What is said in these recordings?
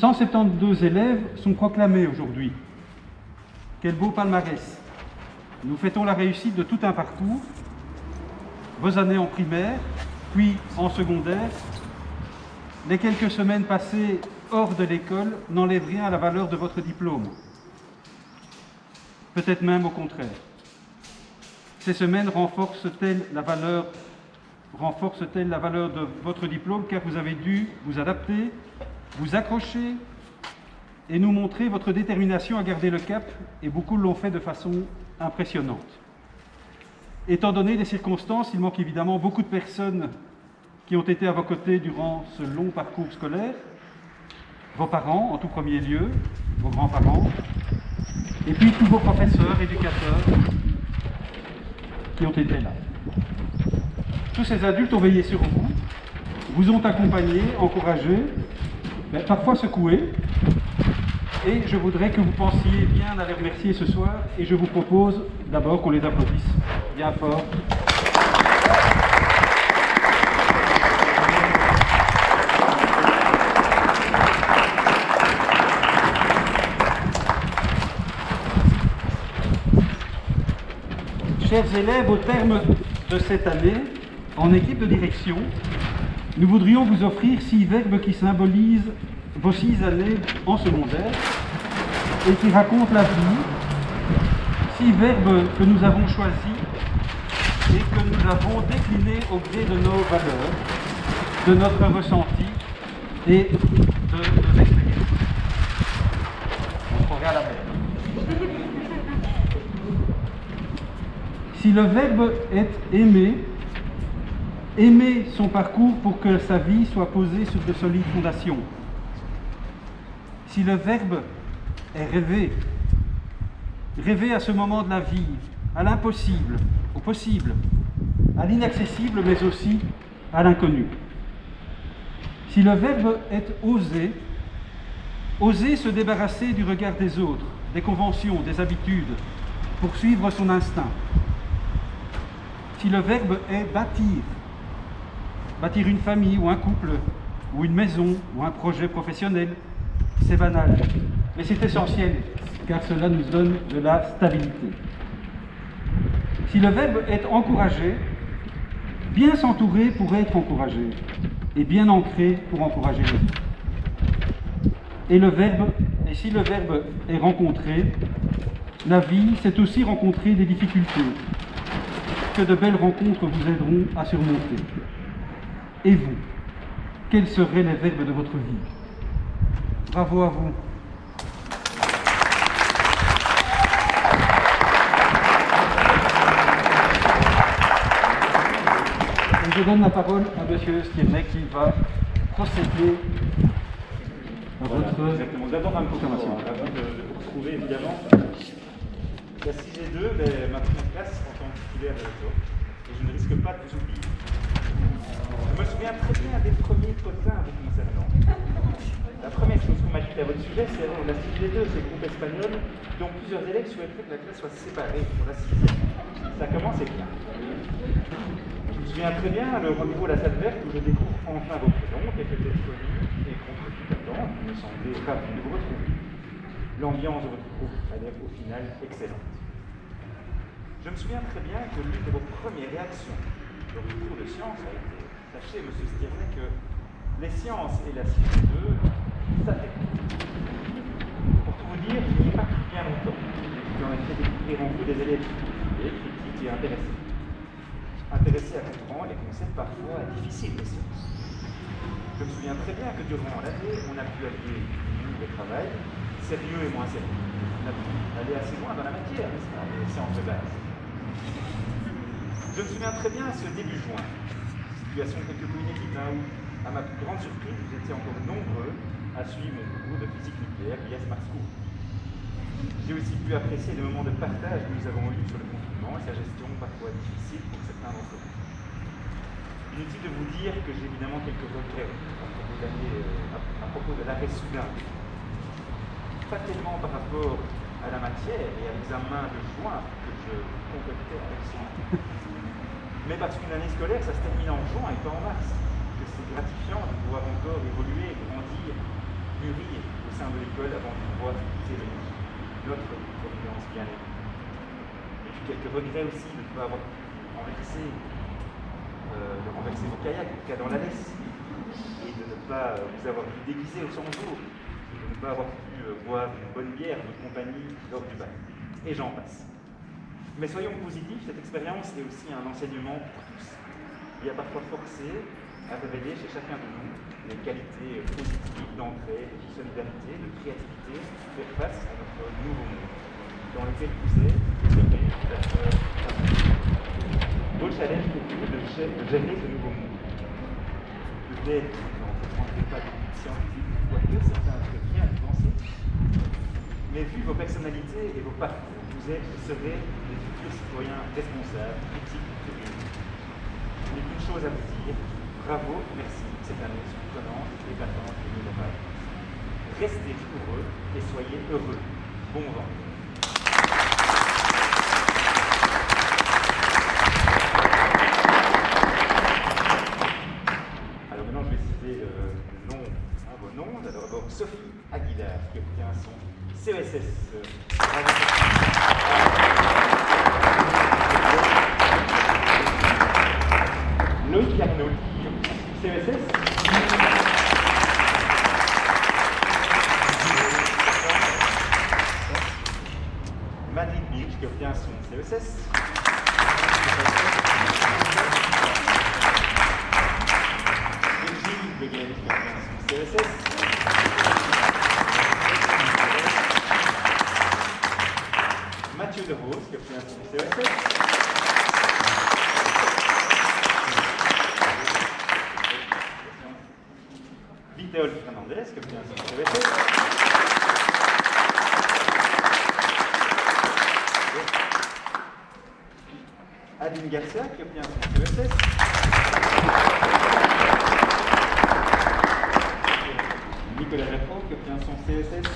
172 élèves sont proclamés aujourd'hui. Quel beau palmarès! Nous fêtons la réussite de tout un parcours, vos années en primaire, puis en secondaire. Les quelques semaines passées hors de l'école n'enlèvent rien à la valeur de votre diplôme. Peut-être même au contraire. Ces semaines renforcent-elles la valeur de votre diplôme, car vous avez dû vous adapter, vous accrocher et nous montrer votre détermination à garder le cap, et beaucoup l'ont fait de façon impressionnante. Étant donné les circonstances, il manque évidemment beaucoup de personnes qui ont été à vos côtés durant ce long parcours scolaire, vos parents en tout premier lieu, vos grands-parents, et puis tous vos professeurs, éducateurs qui ont été là. Tous ces adultes ont veillé sur vous, vous ont accompagné, encouragé, parfois secoué, et je voudrais que vous pensiez bien à les remercier ce soir, et je vous propose d'abord qu'on les applaudisse bien fort. Chers élèves, au terme de cette année, en équipe de direction, nous voudrions vous offrir 6 verbes qui symbolisent vos 6 années en secondaire et qui racontent la vie. 6 verbes que nous avons choisis et que nous avons déclinés au gré de nos valeurs, de notre ressenti et de nos expériences. On croirait à la mer. Si le verbe est aimer, aimer son parcours pour que sa vie soit posée sur de solides fondations. Si le verbe est rêver, rêver à ce moment de la vie, à l'impossible, au possible, à l'inaccessible, mais aussi à l'inconnu. Si le verbe est oser, oser se débarrasser du regard des autres, des conventions, des habitudes, pour suivre son instinct. Si le verbe est bâtir, bâtir une famille ou un couple, ou une maison, ou un projet professionnel, c'est banal, mais c'est essentiel, car cela nous donne de la stabilité. Si le verbe est encourager, bien s'entourer pour être encouragé, et bien ancré pour encourager les autres. Et si le verbe est rencontrer, la vie, c'est aussi rencontrer des difficultés, que de belles rencontres vous aideront à surmonter. Et vous, quels seraient les verbes de votre vie? Bravo à vous. Et je donne la parole à M. Stiernet qui va procéder à votre exactement. D'abord un proclamation. Avant de vous retrouver évidemment. La 6 et 2, ma première classe en tant que titulaire de réseau, et je ne risque pas de vous oublier. Je me souviens très bien des premiers potins vous concernant. La première chose qu'on m'a dit à votre sujet, c'est la 6 et 2, c'est le groupe espagnol, dont plusieurs élèves souhaiteraient que la classe soit séparée pour la 6e. Ça commence et bien. Je me souviens très bien le rendez-vous à la salle verte où je découvre enfin vos prénoms, qui étaient polis et contre toute attente, il me semblait ravi de vous retrouver. L'ambiance de votre groupe a l'air au final excellente. Je me souviens très bien que l'une de vos premières réactions lors du cours de sciences a été: sachez, M. Stiernet, que les sciences et la 6-2, ça fait. Pour tout vous dire, il n'y a pas bien longtemps, j'en ai fait découvrir en vous des élèves critiques et intéressés. Intéressés à comprendre les concepts parfois difficiles des sciences. Je me souviens très bien que durant l'année, on a pu allier le travail, sérieux et moins sérieux. On a pu aller assez loin dans la matière, n'est-ce pas, les sciences de base. Je me souviens très bien ce début juin, situation quelque peu inédite, où, à ma plus grande surprise, vous étiez encore nombreux à suivre mon cours de physique nucléaire via Smart School. J'ai aussi pu apprécier les moments de partage que nous avons eus sur le confinement et sa gestion parfois difficile pour certains d'entre vous. Inutile de vous dire que j'ai évidemment quelques regrets à propos de l'arrêt soudain. Pas tellement par rapport à la matière et à l'examen de juin que je concoctais avec soin, mais parce qu'une année scolaire, ça se termine en juin et pas en mars, que c'est gratifiant de pouvoir encore évoluer, grandir, mûrir sein de l'école avant de pouvoir quitter le monde, notre providence bien-aimée. Et puis quelques regrets aussi de ne pas avoir renversé vos kayaks, en tout cas dans la laisse, et de ne pas vous avoir pu déguiser au 100 jours, de ne pas avoir pu boire une bonne bière en votre compagnie lors du bac. Et j'en passe. Mais soyons positifs, cette expérience est aussi un enseignement pour tous. Il a parfois forcé à révéler chez chacun de nous les qualités positives d'entraide, de solidarité, de créativité, pour faire face à notre nouveau monde, dans lequel vous êtes, beau challenge pour vous de gérer ce nouveau monde. Peut-être que vous n'entendrez pas d'études scientifiques, quoique certains seraient bien à y penser, mais vu vos personnalités et vos parcours, vous serez des futurs citoyens responsables, critiques de l'Union. Je n'ai qu'une chose à vous dire. Bravo, merci pour cette année surprenante, épatante et mémorable. Restez rigoureux et soyez heureux. Bon vent. Alors maintenant, je vais citer vos noms. D'abord, Sophie Aguilar, qui obtient son CESS. Loïc Arnaud, CESS. Madrid Beach, qui obtient son CESS. Virginie Beguen, qui obtient son CESS. Mathieu de Rose, qui obtient son CESS. Vittorio Fernandez, qui obtient son CESS. Adeline Garcia, qui obtient son CESS. Nicolas Jaffron, qui obtient son CESS.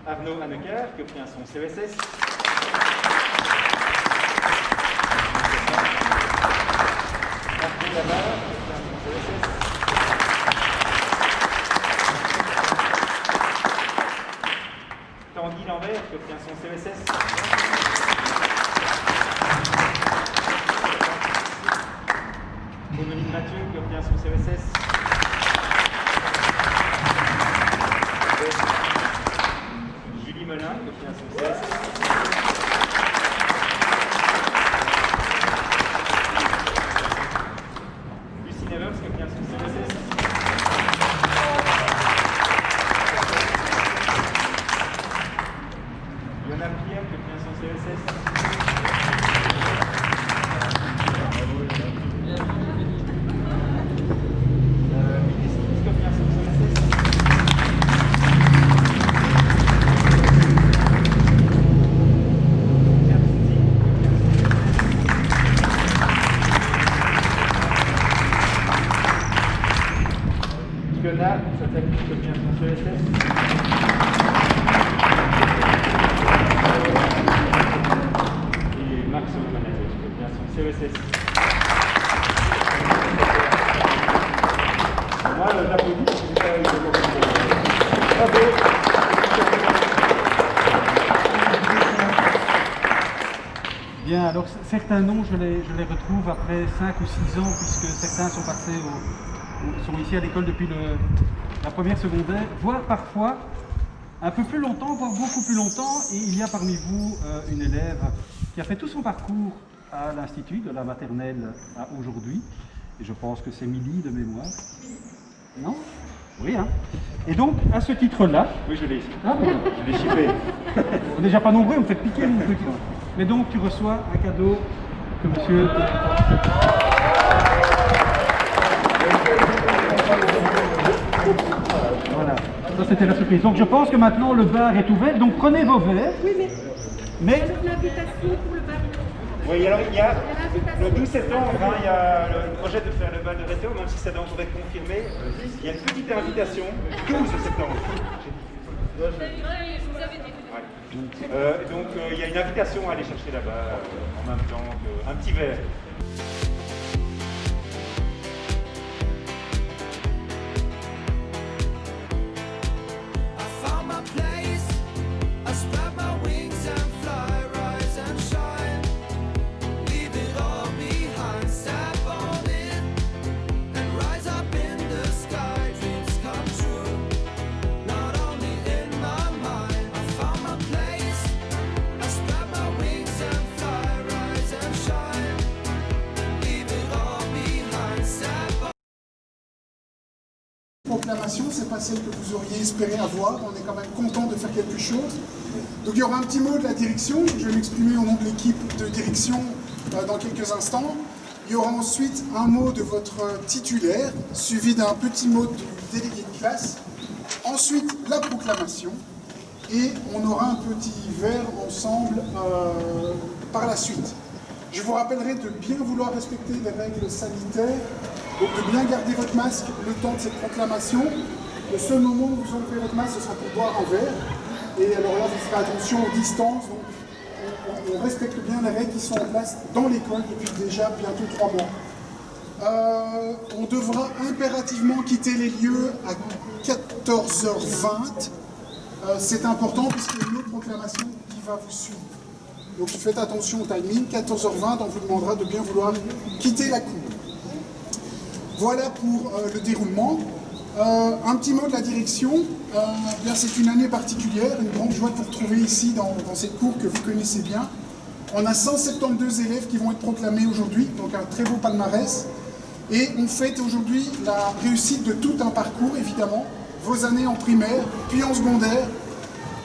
Arnaud Hannecker, qui obtient son CESS. Marc Labarre, qui obtient son CESS. Tanguy Lambert, qui obtient son CESS. Dominique Mathieu, qui obtient son CESS. Julie Melin, qui obtient son CESS. Lucie Nevers, qui obtient son CESS. Lionel Pierre, qui obtient son CESS. Fiona, ça s'appelle qui obtient son CESS. Et Marc Solmanazet, qui obtient son CESS. Moi, j'applaudis, je pas eu de bravo. Bien, alors certains noms, je les retrouve après 5 ou 6 ans, puisque certains sont passés sont ici à l'école depuis la première secondaire, voire parfois un peu plus longtemps, voire beaucoup plus longtemps. Et il y a parmi vous une élève qui a fait tout son parcours à l'Institut, de la maternelle à aujourd'hui. Et je pense que c'est Milly de mémoire. Non? Oui, hein? Et donc, à ce titre-là... Oui, je l'ai ici. Ah, bon. Je l'ai chiffré. On n'est déjà pas nombreux, on me fait piquer mon truc. Mais donc, tu reçois un cadeau que monsieur... Voilà, ça c'était la surprise. Donc je pense que maintenant le bar est ouvert, donc prenez vos verres. Oui, mais... l'invitation pour le bar. Oui, alors il y a le 12 septembre, hein, il y a le projet de faire le bal de réto, même si ça doit encore être confirmé. Il y a une petite invitation, 12 septembre. Je vous avais dit. Ouais. Donc il y a une invitation à aller chercher là-bas en même temps qu'un petit verre. proclamation, c'est pas celle que vous auriez espéré avoir. On est quand même content de faire quelque chose. Donc il y aura un petit mot de la direction. Je vais m'exprimer au nom de l'équipe de direction dans quelques instants. Il y aura ensuite un mot de votre titulaire, suivi d'un petit mot du délégué de classe. Ensuite, la proclamation. Et on aura un petit verre ensemble par la suite. Je vous rappellerai de bien vouloir respecter les règles sanitaires, donc de bien garder votre masque le temps de cette proclamation. Le seul moment où vous enlevez votre masque, ce sera pour boire un verre. Et alors là, vous ferez attention aux distances. Donc on respecte bien les règles qui sont en place dans l'école depuis déjà bientôt 3 mois. On devra impérativement quitter les lieux à 14h20. C'est important puisqu'il y a une autre proclamation qui va vous suivre. Donc faites attention au timing, 14h20, on vous demandera de bien vouloir quitter la cour. Voilà pour le déroulement. Un petit mot de la direction. Bien, c'est une année particulière, une grande joie de vous retrouver ici dans cette cour que vous connaissez bien. On a 172 élèves qui vont être proclamés aujourd'hui, donc un très beau palmarès. Et on fête aujourd'hui la réussite de tout un parcours, évidemment, vos années en primaire, puis en secondaire,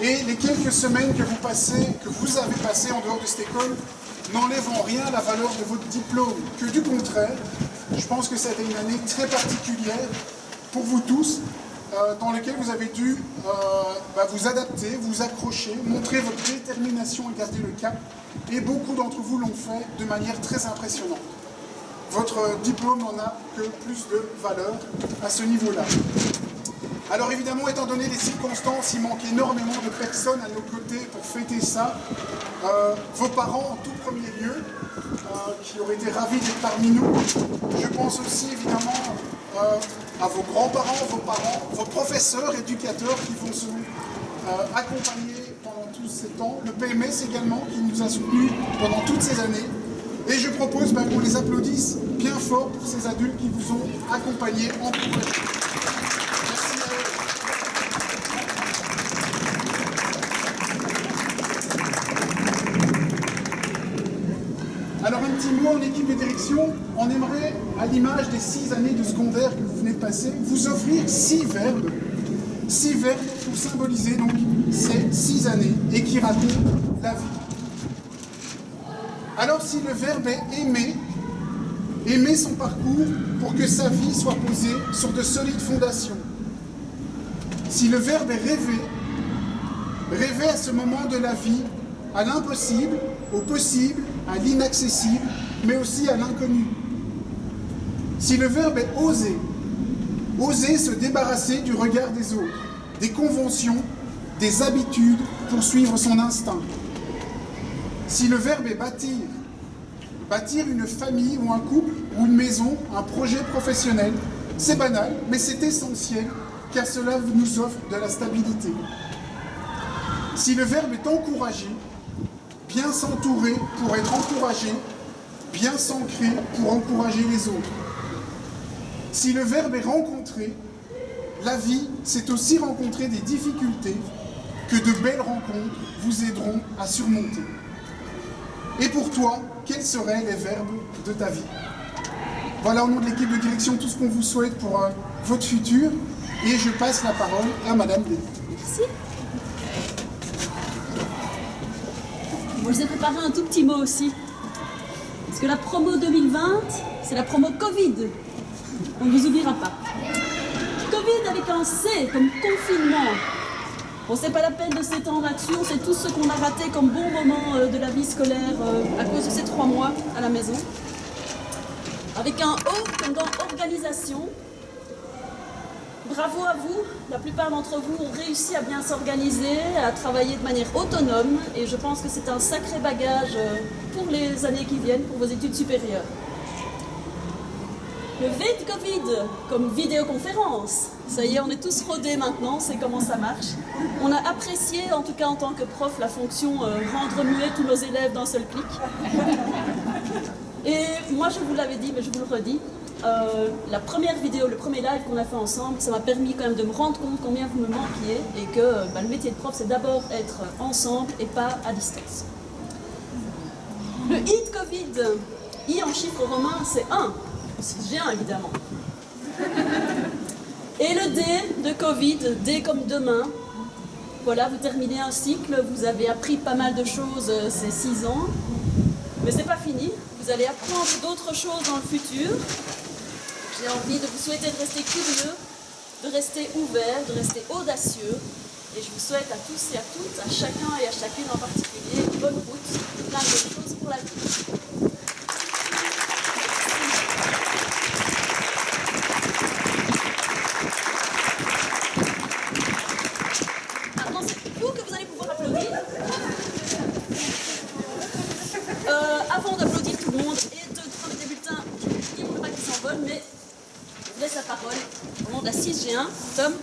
et les quelques semaines que vous avez passées en dehors de cette école n'enlèvent en rien la valeur de votre diplôme, que du contraire. Je pense que c'était une année très particulière pour vous tous, dans laquelle vous avez dû vous adapter, vous accrocher, montrer votre détermination et garder le cap. Et beaucoup d'entre vous l'ont fait de manière très impressionnante. Votre diplôme n'en a que plus de valeur à ce niveau-là. Alors évidemment, étant donné les circonstances, il manque énormément de personnes à nos côtés pour fêter ça. Vos parents en tout premier lieu, qui auraient été ravis d'être parmi nous. Je pense aussi évidemment à vos grands-parents, vos parents, vos professeurs, éducateurs qui vont se accompagner pendant tous ces temps. Le PMS également, qui nous a soutenus pendant toutes ces années. Et je propose qu'on les applaudisse bien fort pour ces adultes qui vous ont accompagnés, encouragés. Merci à eux. Alors un petit mot en équipe de direction, on aimerait, à l'image des 6 années de secondaire que vous venez de passer, vous offrir 6 verbes. 6 verbes pour symboliser donc ces 6 années et qui racontent la vie. Alors si le verbe est aimer, aimer son parcours pour que sa vie soit posée sur de solides fondations. Si le verbe est rêver, rêver à ce moment de la vie, à l'impossible, au possible, à l'inaccessible, mais aussi à l'inconnu. Si le verbe est oser, oser se débarrasser du regard des autres, des conventions, des habitudes pour suivre son instinct. Si le verbe est bâtir, bâtir une famille ou un couple ou une maison, un projet professionnel, c'est banal, mais c'est essentiel, car cela nous offre de la stabilité. Si le verbe est encourager, bien s'entourer pour être encouragé, bien s'ancrer pour encourager les autres. Si le verbe est rencontrer, la vie, c'est aussi rencontrer des difficultés que de belles rencontres vous aideront à surmonter. Et pour toi, quels seraient les verbes de ta vie? Voilà, au nom de l'équipe de direction, tout ce qu'on vous souhaite pour votre futur. Et je passe la parole à Madame D. Merci. Moi, je vous ai préparé un tout petit mot aussi. Parce que la promo 2020, c'est la promo Covid. On ne vous oubliera pas. Covid avec un C, comme confinement. Bon, c'est pas la peine de s'étendre là-dessus, on sait tous ce qu'on a raté comme bon moment de la vie scolaire à cause de ces 3 mois à la maison. Avec un O comme dans organisation. Bravo à vous, la plupart d'entre vous ont réussi à bien s'organiser, à travailler de manière autonome et je pense que c'est un sacré bagage pour les années qui viennent, pour vos études supérieures. Le V de Covid, comme vidéoconférence. Ça y est, on est tous rodés maintenant, c'est comment ça marche. On a apprécié, en tout cas en tant que prof, la fonction rendre muet tous nos élèves d'un seul clic. Et moi, je vous l'avais dit, mais je vous le redis, la première vidéo, le premier live qu'on a fait ensemble, ça m'a permis quand même de me rendre compte combien vous me manquiez et que le métier de prof, c'est d'abord être ensemble et pas à distance. Le I de Covid, I en chiffre romain, c'est 1. C'est G1 évidemment. Et le D de Covid, D comme demain. Voilà, vous terminez un cycle, vous avez appris pas mal de choses ces 6 ans. Mais c'est pas fini, vous allez apprendre d'autres choses dans le futur. J'ai envie de vous souhaiter de rester curieux, de rester ouvert, de rester audacieux. Et je vous souhaite à tous et à toutes, à chacun et à chacune en particulier, bonne route, plein de bonnes choses pour la vie. Maintenant, c'est vous que vous allez pouvoir applaudir. Avant d'applaudir tout le monde et de prendre des bulletins, je ne veux pas qu'ils s'envolent, mais je vous laisse la parole au nom de la 6G1. Tom.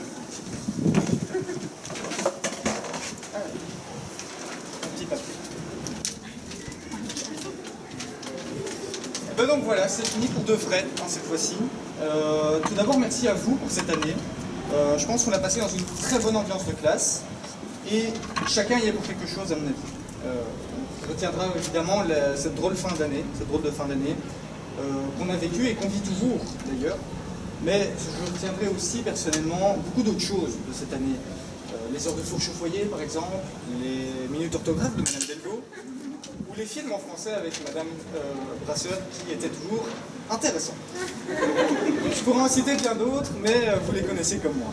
Donc voilà, c'est fini pour de vrai cette fois-ci. Tout d'abord, merci à vous pour cette année. Je pense qu'on a passé dans une très bonne ambiance de classe et chacun y est pour quelque chose à mon avis. On retiendra évidemment cette drôle de fin d'année qu'on a vécue et qu'on vit toujours d'ailleurs. Mais je retiendrai aussi personnellement beaucoup d'autres choses de cette année. Les heures de fourche au foyer par exemple, les minutes orthographes de Madame Delvaux, ou les films en français avec Madame Brasseur qui étaient toujours intéressants. Je pourrais en citer bien d'autres, mais vous les connaissez comme moi.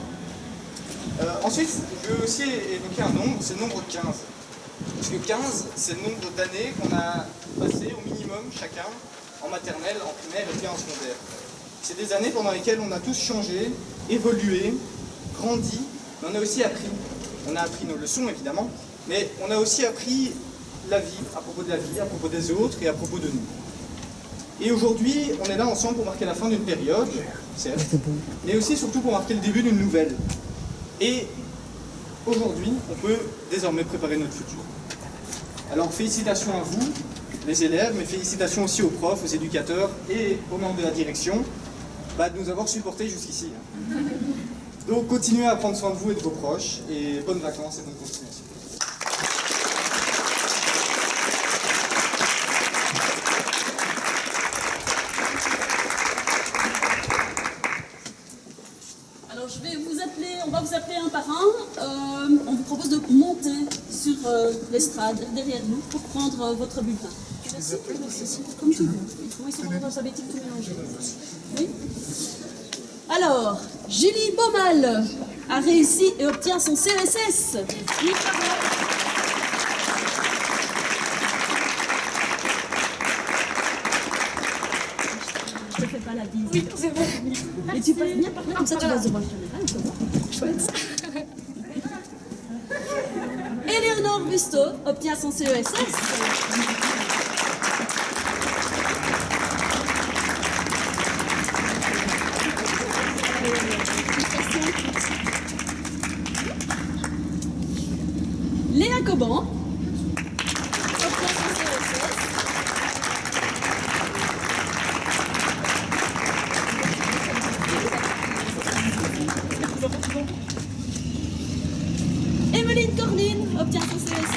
Ensuite, je veux aussi évoquer un nombre, c'est le nombre 15. Parce que 15, c'est le nombre d'années qu'on a passé au minimum chacun en maternelle, en primaire et bien en secondaire. C'est des années pendant lesquelles on a tous changé, évolué, grandi, mais on a aussi appris. On a appris nos leçons évidemment, mais on a aussi appris la vie, à propos de la vie, à propos des autres et à propos de nous. Et aujourd'hui, on est là ensemble pour marquer la fin d'une période, certes, mais aussi surtout pour marquer le début d'une nouvelle. Et aujourd'hui, on peut désormais préparer notre futur. Alors félicitations à vous, les élèves, mais félicitations aussi aux profs, aux éducateurs et aux membres de la direction de nous avoir supportés jusqu'ici. Donc continuez à prendre soin de vous et de vos proches, et bonnes vacances et bonne continuation. Alors on va vous appeler un par un. On vous propose de monter sur l'estrade derrière nous pour prendre votre bulletin. Comme tu veux. Ils sont dans alphabétique tout mélangé. Oui. Alors, Julie Baumal a réussi et obtient son CESS. Oui, bravo. Je te fais pas la bise. Oui, c'est bon. Et tu passes bien par là, comme ça tu vas devant la caméra, on te voit. Chouette. Eleonore Busto obtient son CESS. Léa Coban obtient son CESS. Emeline Cornine obtient son CESS.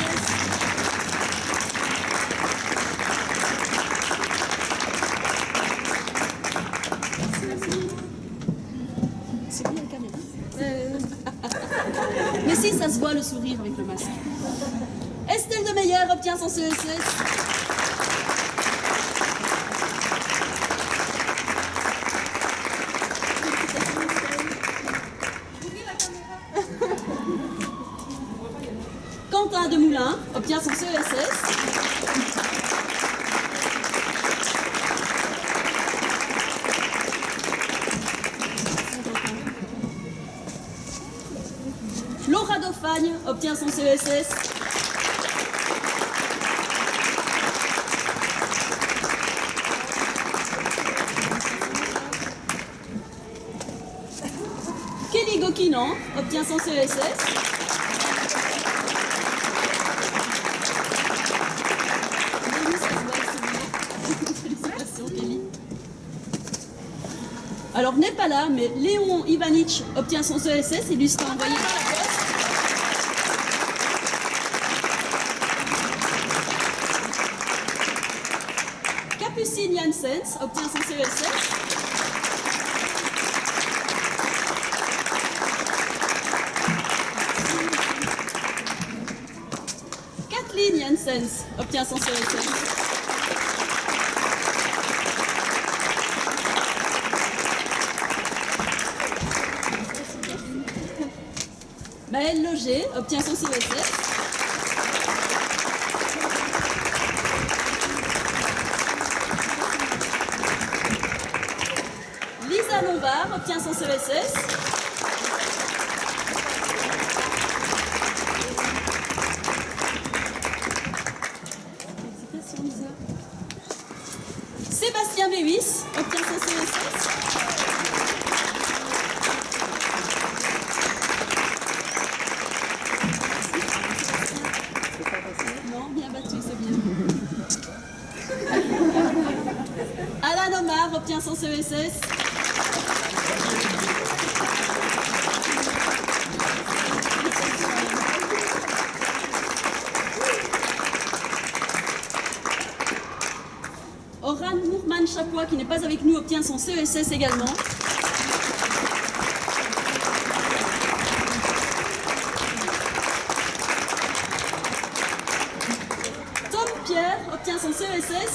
C'est bien la caméra. Mais si, ça se voit le sourire avec le masque. Estelle de Meyer obtient son CESS. Quentin Demoulin obtient son CESS. Laura Dauphine obtient son CESS. Kelly Gokinan obtient son CESS. Félicitations Kelly. Alors n'est pas là, mais Léon Ivanic obtient son CESS, il lui sera envoyé par la poste. Capucine Janssens obtient son CESS. Christine Jensens obtient son CESS. Maëlle Loger obtient son CESS. Lisa Lombard obtient son CESS. Sébastien Bévis obtient son CESS. Non, bien battu, c'est bien. Alain Omar obtient son CESS. Oran Mourman-Chapois, qui n'est pas avec nous, obtient son CESS également. Tom Pierre obtient son CESS.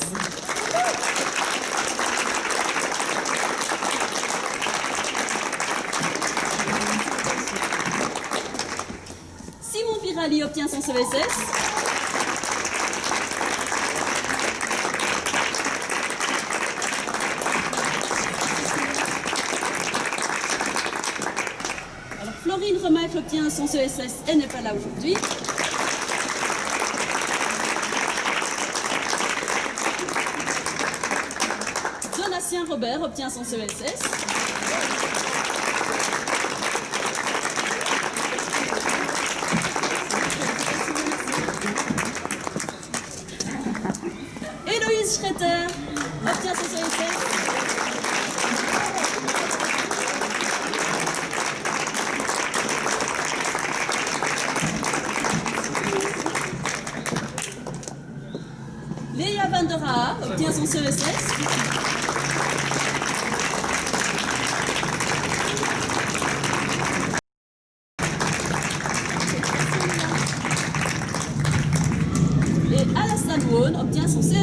Simon Virali obtient son CESS. Florine Remacle obtient son CESS et n'est pas là aujourd'hui. Donatien Robert obtient son CESS. Héloïse Schretter obtient son CESS. Léa Van der Haa obtient son CESS. Et Alassane Won obtient son CESS.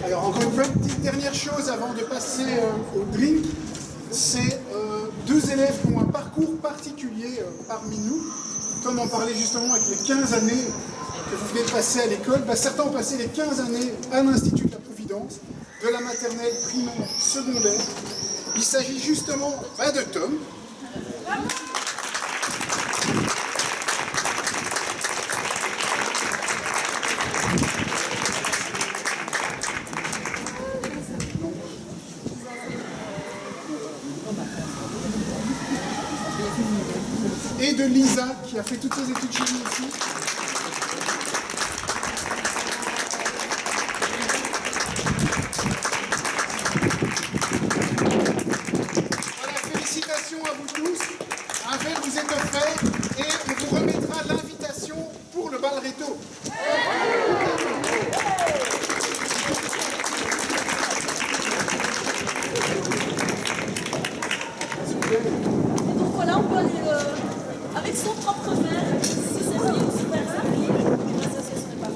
Alors encore une fois, une petite dernière chose avant de passer au drink, c'est deux élèves qui ont un parcours particulier parmi nous. Comme on parlait justement avec les 15 années que vous venez de passer à l'école, certains ont passé les 15 années à l'Institut de la Providence, de la maternelle, primaire, secondaire. Il s'agit justement de Tom. Et de Lisa, qui a fait toutes ses études chez nous aussi. Voilà, félicitations à vous tous. Un verre vous est offert et on vous remettra l'invitation pour le bal réto. Donc voilà, on peut aller avec son propre verre, si c'est bien, super servi. L'association n'est pas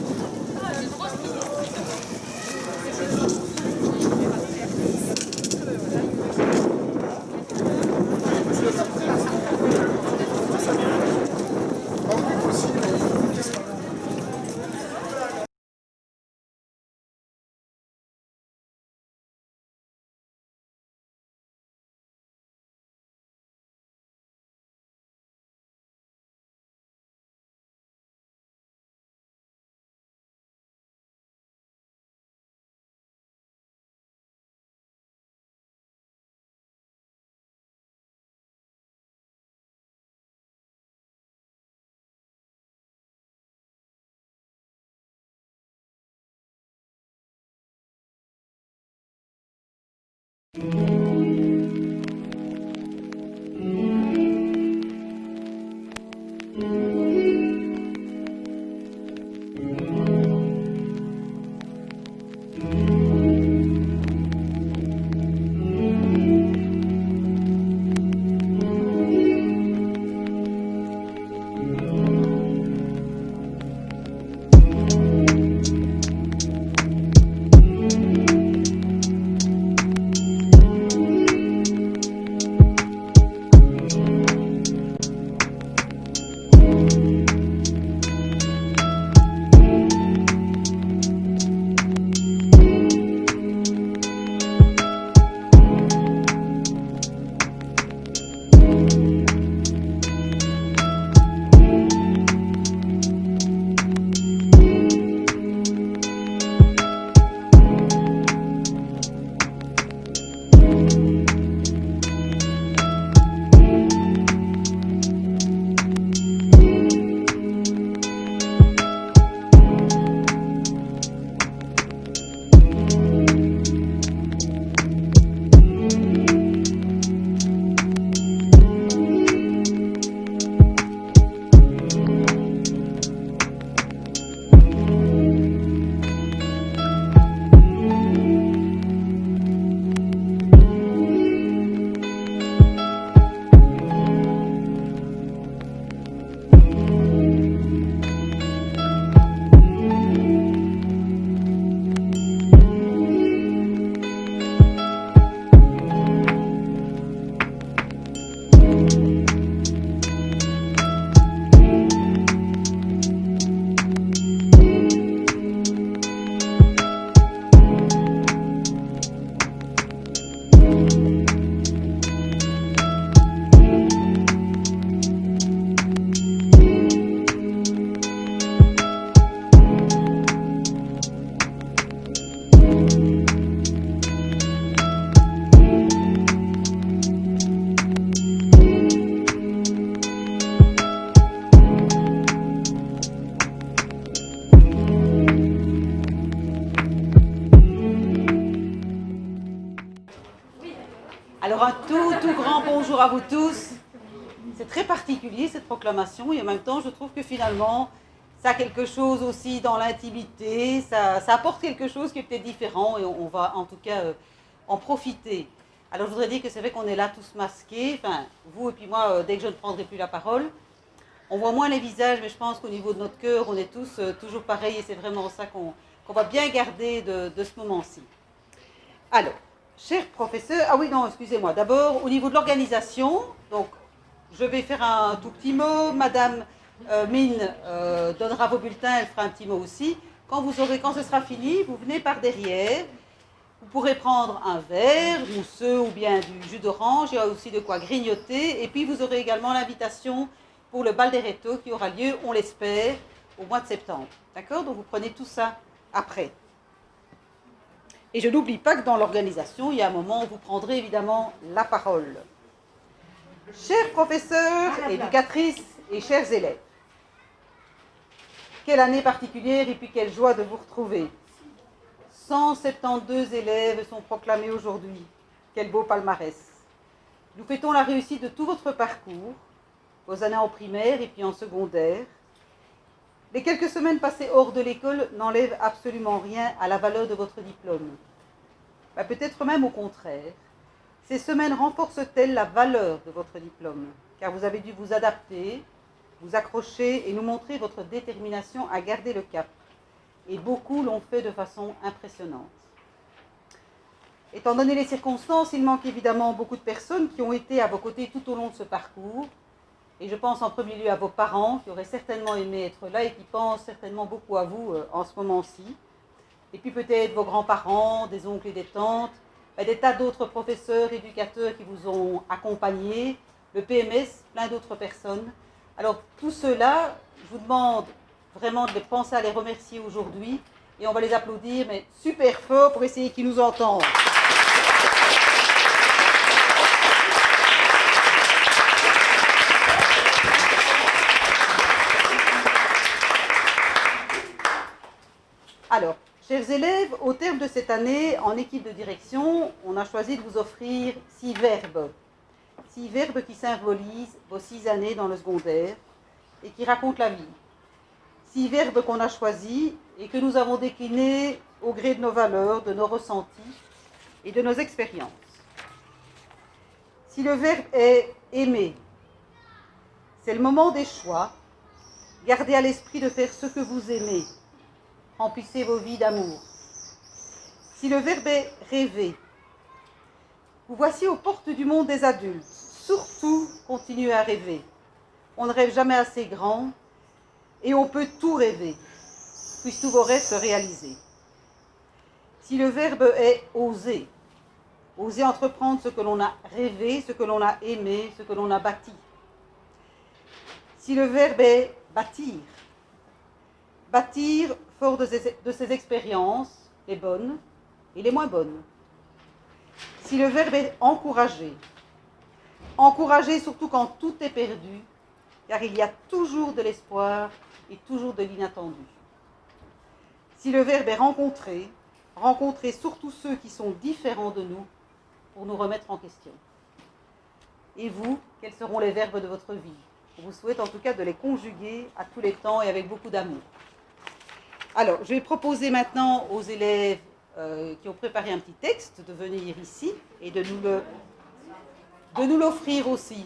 Thank you. Alors un tout grand bonjour à vous tous. C'est très particulier cette proclamation et en même temps je trouve que finalement ça a quelque chose aussi dans l'intimité, ça apporte quelque chose qui est peut-être différent et on va en tout cas en profiter. Alors je voudrais dire que c'est vrai qu'on est là tous masqués, enfin vous et puis moi dès que je ne prendrai plus la parole, on voit moins les visages mais je pense qu'au niveau de notre cœur on est tous toujours pareils et c'est vraiment ça qu'on va bien garder de ce moment-ci. Alors, chers professeurs, ah oui non excusez-moi, d'abord au niveau de l'organisation, donc je vais faire un tout petit mot, Madame Mine donnera vos bulletins, elle fera un petit mot aussi. Quand ce sera fini, vous venez par derrière. Vous pourrez prendre un verre mousseux ou bien du jus d'orange, il y a aussi de quoi grignoter. Et puis vous aurez également l'invitation pour le bal des rétos qui aura lieu, on l'espère, au mois de septembre. D'accord? Donc vous prenez tout ça après. Et je n'oublie pas que dans l'organisation, il y a un moment où vous prendrez évidemment la parole. Chers professeurs, éducatrices et chers élèves, quelle année particulière et puis quelle joie de vous retrouver. 172 élèves sont proclamés aujourd'hui. Quel beau palmarès. Nous fêtons la réussite de tout votre parcours, vos années en primaire et puis en secondaire. Les quelques semaines passées hors de l'école n'enlèvent absolument rien à la valeur de votre diplôme. Peut-être même au contraire. Ces semaines renforcent-elles la valeur de votre diplôme, car vous avez dû vous adapter, vous accrocher et nous montrer votre détermination à garder le cap. Et beaucoup l'ont fait de façon impressionnante. Étant donné les circonstances, il manque évidemment beaucoup de personnes qui ont été à vos côtés tout au long de ce parcours. Et je pense en premier lieu à vos parents qui auraient certainement aimé être là et qui pensent certainement beaucoup à vous en ce moment-ci. Et puis peut-être vos grands-parents, des oncles et des tantes, des tas d'autres professeurs, éducateurs qui vous ont accompagnés, le PMS, plein d'autres personnes. Alors tous ceux-là, je vous demande vraiment de penser à les remercier aujourd'hui et on va les applaudir, mais super fort pour essayer qu'ils nous entendent. Alors, chers élèves, au terme de cette année, en équipe de direction, on a choisi de vous offrir 6 verbes. 6 verbes qui symbolisent vos 6 années dans le secondaire et qui racontent la vie. 6 verbes qu'on a choisis et que nous avons déclinés au gré de nos valeurs, de nos ressentis et de nos expériences. Si le verbe est aimer, c'est le moment des choix. Gardez à l'esprit de faire ce que vous aimez. Remplissez vos vies d'amour. Si le verbe est rêver, vous voici aux portes du monde des adultes. Surtout, continuez à rêver. On ne rêve jamais assez grand et on peut tout rêver, puisque tous vos rêves se réaliser. Si le verbe est oser, oser entreprendre ce que l'on a rêvé, ce que l'on a aimé, ce que l'on a bâti. Si le verbe est bâtir, bâtir fort de ses expériences, les bonnes et les moins bonnes. Si le verbe est encourager, encourager surtout quand tout est perdu, car il y a toujours de l'espoir et toujours de l'inattendu. Si le verbe est rencontrer, rencontrer surtout ceux qui sont différents de nous pour nous remettre en question. Et vous, quels seront les verbes de votre vie? Je vous souhaite en tout cas de les conjuguer à tous les temps et avec beaucoup d'amour. Alors, je vais proposer maintenant aux élèves qui ont préparé un petit texte de venir ici et de nous l'offrir aussi.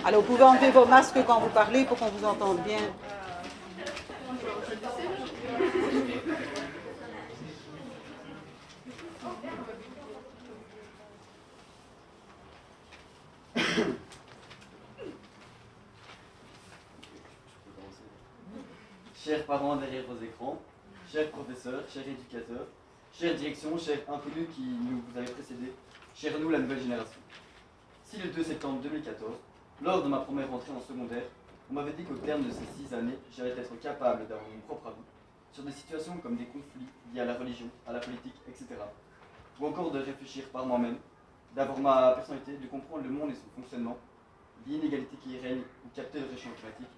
Alors, vous pouvez enlever vos masques quand vous parlez pour qu'on vous entende bien. Chers parents derrière vos écrans, chers professeurs, chers éducateurs, chère direction, chers inconnus qui nous vous avez précédés, chers nous la nouvelle génération. Si le 2 septembre 2014, lors de ma première rentrée en secondaire, on m'avait dit qu'au terme de ces 6 années, j'allais être capable d'avoir mon propre avis sur des situations comme des conflits liés à la religion, à la politique, etc. Ou encore de réfléchir par moi-même, d'avoir ma personnalité, de comprendre le monde et son fonctionnement, l'inégalité qui y règne ou capter le réchauffement climatique,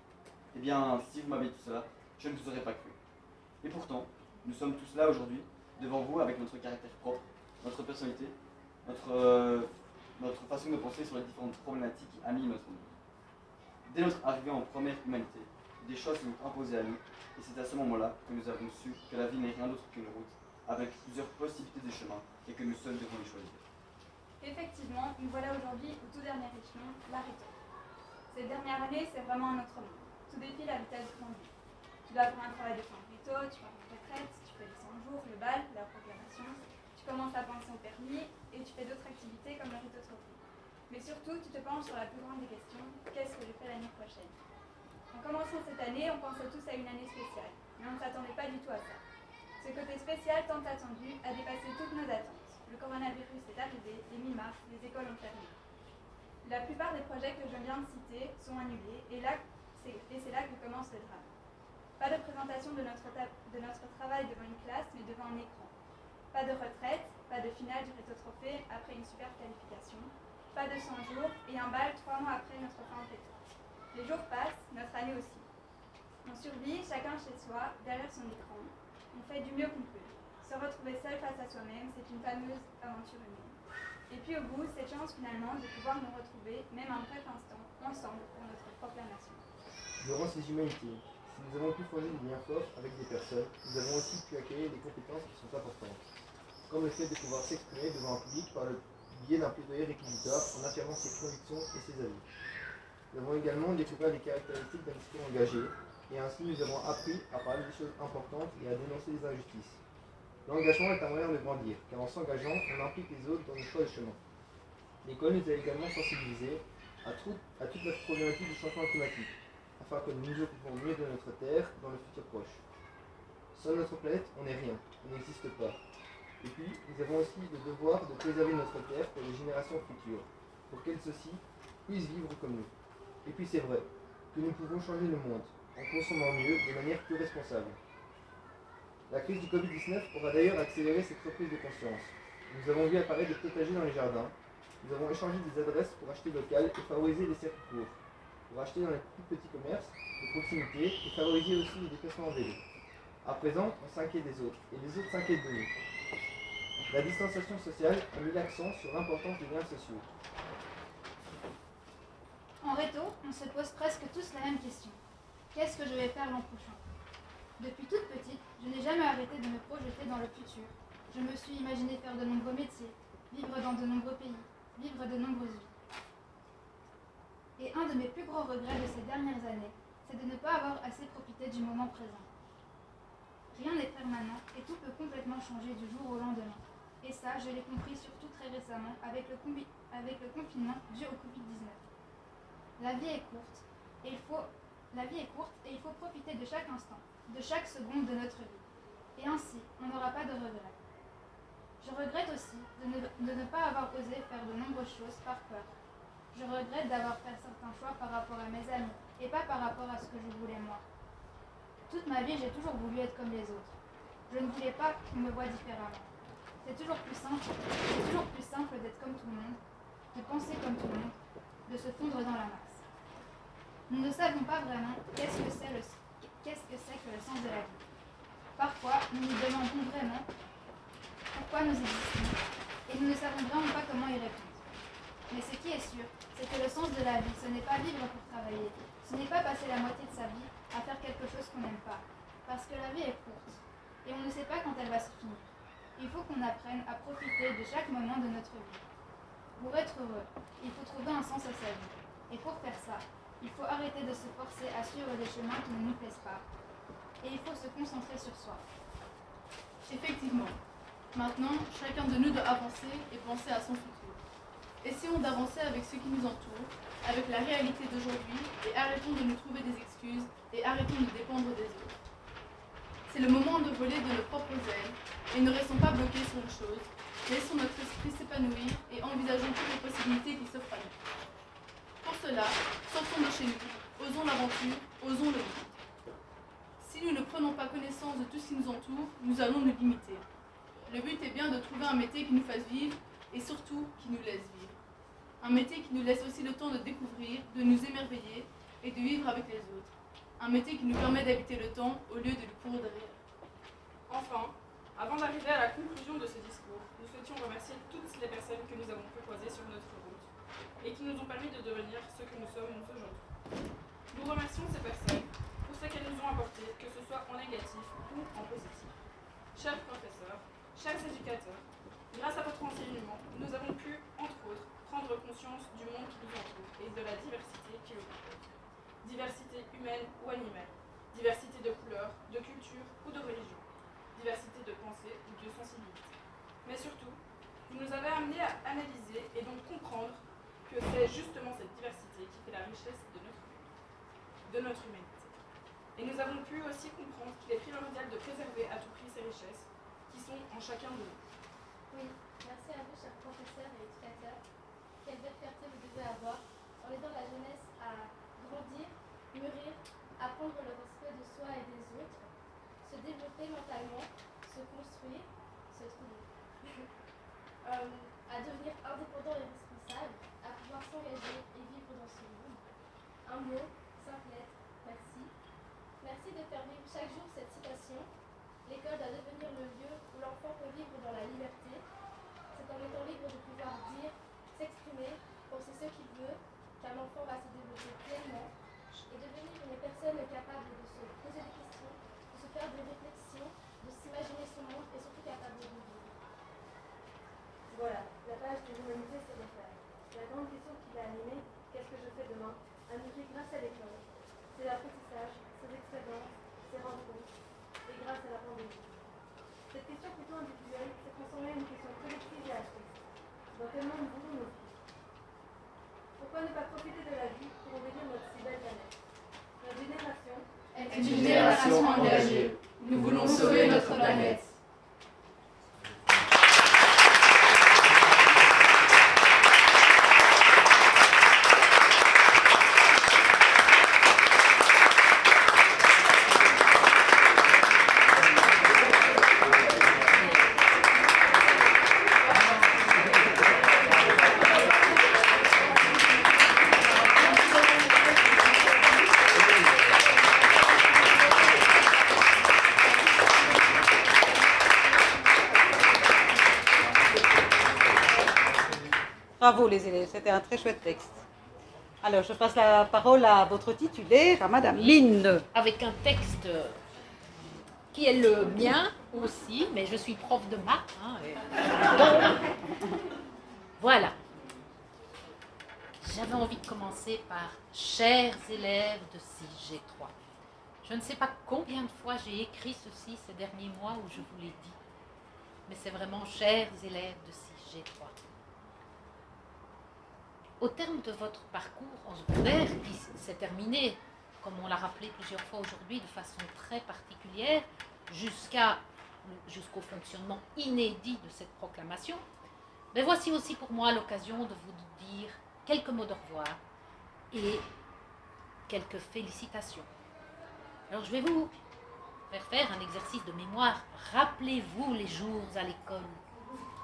eh bien, si vous m'avez dit tout cela, je ne vous aurais pas cru. Et pourtant, nous sommes tous là aujourd'hui, devant vous, avec notre caractère propre, notre personnalité, notre façon de penser sur les différentes problématiques qui animent notre monde. Dès notre arrivée en première humanité, des choix se sont imposés à nous, et c'est à ce moment-là que nous avons su que la vie n'est rien d'autre qu'une route, avec plusieurs possibilités de chemin, et que nous seuls devons les choisir. Effectivement, nous voilà aujourd'hui au tout dernier échelon, la rhétorique. Cette dernière année, c'est vraiment un autre monde. Tout défile à vitesse grand V. Tu dois faire un travail de fin de rhéto, tu pars en retraite, tu fais les 100 jours, le bal, la proclamation, tu commences à penser au permis et tu fais d'autres activités comme le rhétotrophie. Mais surtout, tu te penches sur la plus grande des questions, qu'est-ce que je fais l'année prochaine? En commençant cette année, on pensait tous à une année spéciale, mais on ne s'attendait pas du tout à ça. Ce côté spécial tant attendu a dépassé toutes nos attentes. Le coronavirus est arrivé, et mi-mars, les écoles ont fermé. La plupart des projets que je viens de citer sont annulés, et c'est là que commence le drame. Pas de présentation de notre travail devant une classe, mais devant un écran. Pas de retraite, pas de finale du rhétotrophée après une super qualification, pas de 100 jours, et un bal 3 mois après notre fin en rhéto. Les jours passent, notre année aussi. On survit, chacun chez soi, derrière son écran. On fait du mieux qu'on peut. Se retrouver seul face à soi-même, c'est une fameuse aventure humaine. Et puis au bout, cette chance finalement de pouvoir nous retrouver, même un bref instant, ensemble pour notre proclamation. Durant ces humanités, si nous avons pu forger des liens forts avec des personnes, nous avons aussi pu acquérir des compétences qui sont importantes, comme le fait de pouvoir s'exprimer devant un public par le biais d'un plaidoyer réquisitoire en affirmant ses convictions et ses avis. Nous avons également découvert les caractéristiques d'un discours engagé, et ainsi nous avons appris à parler des choses importantes et à dénoncer les injustices. L'engagement est un moyen de grandir, car en s'engageant, on implique les autres dans le choix de chemin. L'école nous a également sensibilisés à toute la problématique du changement climatique, afin que nous nous occupions mieux de notre Terre dans le futur proche. Sur notre planète, on n'est rien, on n'existe pas. Et puis, nous avons aussi le devoir de préserver notre Terre pour les générations futures, pour qu'elles aussi puissent vivre comme nous. Et puis c'est vrai que nous pouvons changer le monde, en consommant mieux, de manière plus responsable. La crise du Covid-19 aura d'ailleurs accéléré cette reprise de conscience. Nous avons vu apparaître des potagers dans les jardins, nous avons échangé des adresses pour acheter local et favoriser les circuits courts, pour acheter dans les plus petits commerces de proximité et favoriser aussi les déplacements en vélo. À présent, on s'inquiète des autres, et les autres s'inquiètent de nous. La distanciation sociale a mis l'accent sur l'importance des liens sociaux. En rhéto, on se pose presque tous la même question. Qu'est-ce que je vais faire l'an prochain? Depuis toute petite, je n'ai jamais arrêté de me projeter dans le futur. Je me suis imaginé faire de nombreux métiers, vivre dans de nombreux pays, vivre de nombreuses vies. Et un de mes plus gros regrets de ces dernières années, c'est de ne pas avoir assez profité du moment présent. Rien n'est permanent et tout peut complètement changer du jour au lendemain. Et ça, je l'ai compris surtout très récemment avec le confinement dû au Covid-19. La vie est courte et il faut profiter de chaque instant, de chaque seconde de notre vie. Et ainsi, on n'aura pas de regrets. Je regrette aussi de ne pas avoir osé faire de nombreuses choses par peur. Je regrette d'avoir fait certains choix par rapport à mes amis et pas par rapport à ce que je voulais moi. Toute ma vie, j'ai toujours voulu être comme les autres. Je ne voulais pas qu'on me voie différemment. C'est toujours plus simple d'être comme tout le monde, de penser comme tout le monde, de se fondre dans la masse. Nous ne savons pas vraiment qu'est-ce que c'est que le sens de la vie. Parfois, nous nous demandons vraiment pourquoi nous existons, et nous ne savons vraiment pas comment y répondre. Mais ce qui est sûr, c'est que le sens de la vie, ce n'est pas vivre pour travailler, ce n'est pas passer la moitié de sa vie à faire quelque chose qu'on n'aime pas, parce que la vie est courte, et on ne sait pas quand elle va se finir. Il faut qu'on apprenne à profiter de chaque moment de notre vie. Pour être heureux, il faut trouver un sens à sa vie. Et pour faire ça, il faut arrêter de se forcer à suivre des chemins qui ne nous plaisent pas. Et il faut se concentrer sur soi. Effectivement. Maintenant, chacun de nous doit avancer et penser à son futur. Essayons d'avancer avec ce qui nous entoure, avec la réalité d'aujourd'hui, et arrêtons de nous trouver des excuses, et arrêtons de dépendre des autres. C'est le moment de voler de nos propres ailes, et ne restons pas bloqués sur une chose, laissons notre esprit s'épanouir et envisageons toutes les possibilités qui s'offrent à nous. Pour cela, sortons de chez nous, osons l'aventure, osons le monde. Si nous ne prenons pas connaissance de tout ce qui nous entoure, nous allons nous limiter. Le but est bien de trouver un métier qui nous fasse vivre et surtout qui nous laisse vivre. Un métier qui nous laisse aussi le temps de découvrir, de nous émerveiller et de vivre avec les autres. Un métier qui nous permet d'habiter le temps au lieu de le courir derrière. Enfin, avant d'arriver à la conclusion de ce discours, nous souhaitions remercier toutes les personnes que nous avons pu croiser sur notre route et qui nous ont permis de devenir ce que nous sommes aujourd'hui. Nous remercions ces personnes pour ce qu'elles nous ont apporté, que ce soit en négatif ou en positif. Chers professeurs, chers éducateurs, grâce à votre enseignement, nous avons pu, entre autres, prendre conscience du monde qui nous entoure et de la diversité qui le compose. Diversité humaine ou animale, diversité de couleurs, de culture ou de religion, diversité de pensée ou de sensibilité. Mais surtout, vous nous avez amenés à analyser et donc comprendre que c'est justement cette diversité qui fait la richesse de notre humanité. Et nous avons pu aussi comprendre qu'il est primordial de préserver à tout prix ces richesses qui sont en chacun de nous. Oui, merci à vous, chers professeurs et éducateurs. Quelle belle fierté vous devez avoir en aidant la jeunesse à grandir, mûrir, apprendre le respect de soi et des autres, se développer mentalement, se construire, se trouver, à devenir indépendant et responsable, à pouvoir s'engager et vivre dans ce monde. Un mot, simple lettre, merci. Merci de faire vivre chaque jour cette citation. L'école doit devenir le lieu où l'enfant peut vivre dans la liberté. C'est en étant libre de pouvoir dire, s'exprimer, penser ce qu'il veut, qu'un enfant va se développer pleinement et devenir une personne capable de se poser des questions, de se faire des réflexions, de s'imaginer son monde et surtout capable de vivre. Voilà, la page de l'humanité s'est refaite. La grande question qui l'a animée, qu'est-ce que je fais demain, a mûri grâce à l'école. C'est l'apprentissage, ses expériences, ses rencontres, et grâce à la pandémie. Cette question plutôt individuelle s'est transformée en une question collective et altruiste. Dans quel monde voulons-nous vivre? Pourquoi ne pas profiter de la vie pour embellir notre si belle planète? Notre génération est une génération engagée. Nous voulons sauver notre planète. Bravo les élèves, c'était un très chouette texte. Alors je passe la parole à votre titulaire, à Madame Lynn. Avec un texte qui est le mien aussi, mais je suis prof de maths. Donc, voilà. J'avais envie de commencer par « Chers élèves de 6G3 ». Je ne sais pas combien de fois j'ai écrit ceci ces derniers mois où je vous l'ai dit, mais c'est vraiment « Chers élèves de 6G3 ». Au terme de votre parcours en secondaire, qui s'est terminé, comme on l'a rappelé plusieurs fois aujourd'hui, de façon très particulière, jusqu'au fonctionnement inédit de cette proclamation, mais voici aussi pour moi l'occasion de vous dire quelques mots de revoir et quelques félicitations. Alors je vais vous faire un exercice de mémoire. Rappelez-vous les jours à l'école.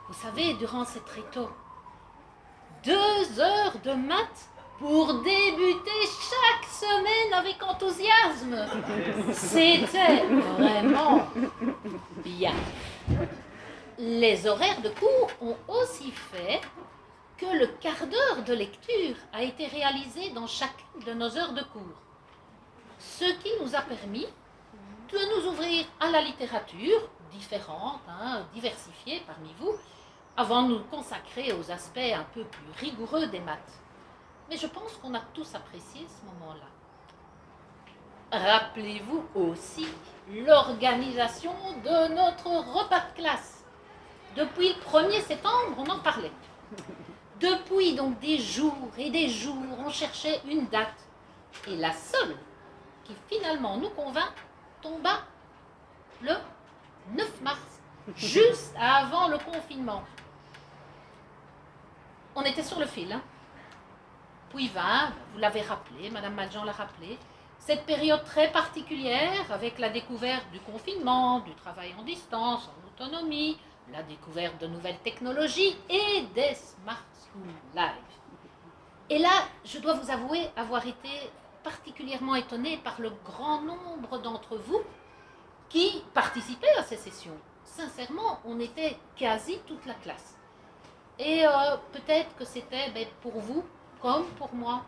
Vous savez, durant cette réto, 2 heures de maths pour débuter chaque semaine avec enthousiasme. C'était vraiment bien. Les horaires de cours ont aussi fait que le quart d'heure de lecture a été réalisé dans chacune de nos heures de cours. Ce qui nous a permis de nous ouvrir à la littérature, différente, diversifiée parmi vous, avant de nous consacrer aux aspects un peu plus rigoureux des maths. Mais je pense qu'on a tous apprécié ce moment-là. Rappelez-vous aussi l'organisation de notre repas de classe. Depuis le 1er septembre, on en parlait. Depuis donc des jours et des jours, on cherchait une date. Et la seule qui finalement nous convainc tomba le 9 mars, juste avant le confinement. On était sur le fil. Puis vint, vous l'avez rappelé, Madame Maljean l'a rappelé, cette période très particulière avec la découverte du confinement, du travail en distance, en autonomie, la découverte de nouvelles technologies et des Smart School Live. Et là, je dois vous avouer avoir été particulièrement étonnée par le grand nombre d'entre vous qui participaient à ces sessions. Sincèrement, on était quasi toute la classe. Et peut-être que c'était pour vous, comme pour moi,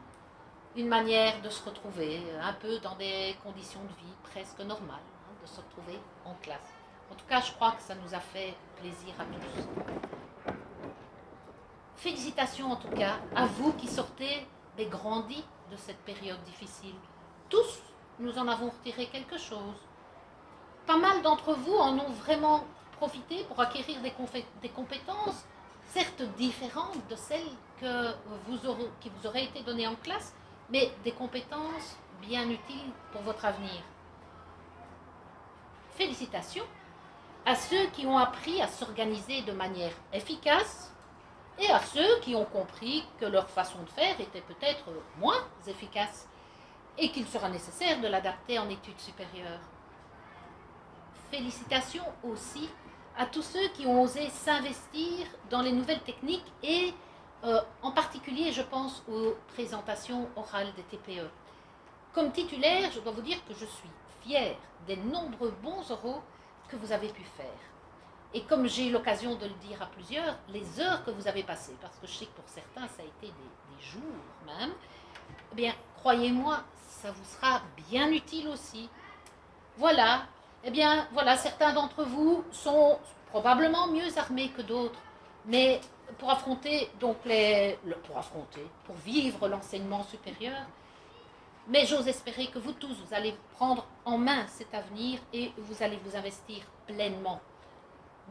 une manière de se retrouver un peu dans des conditions de vie presque normales, hein, de se retrouver en classe. En tout cas, je crois que ça nous a fait plaisir à tous. Félicitations en tout cas à vous qui sortez grandis de cette période difficile. Tous, nous en avons retiré quelque chose. Pas mal d'entre vous en ont vraiment profité pour acquérir des compétences, certes différentes de celles qui vous auraient été données en classe, mais des compétences bien utiles pour votre avenir. Félicitations à ceux qui ont appris à s'organiser de manière efficace et à ceux qui ont compris que leur façon de faire était peut-être moins efficace et qu'il sera nécessaire de l'adapter en études supérieures. Félicitations aussi à tous ceux qui ont osé s'investir dans les nouvelles techniques et en particulier, je pense aux présentations orales des TPE. Comme titulaire, je dois vous dire que je suis fière des nombreux bons oraux que vous avez pu faire. Et comme j'ai eu l'occasion de le dire à plusieurs, les heures que vous avez passées, parce que je sais que pour certains, ça a été des jours même, eh bien, croyez-moi, ça vous sera bien utile aussi. Voilà, eh bien, voilà, certains d'entre vous sont probablement mieux armés que d'autres, mais pour affronter, donc pour vivre l'enseignement supérieur, mais j'ose espérer que vous tous, vous allez prendre en main cet avenir et vous allez vous investir pleinement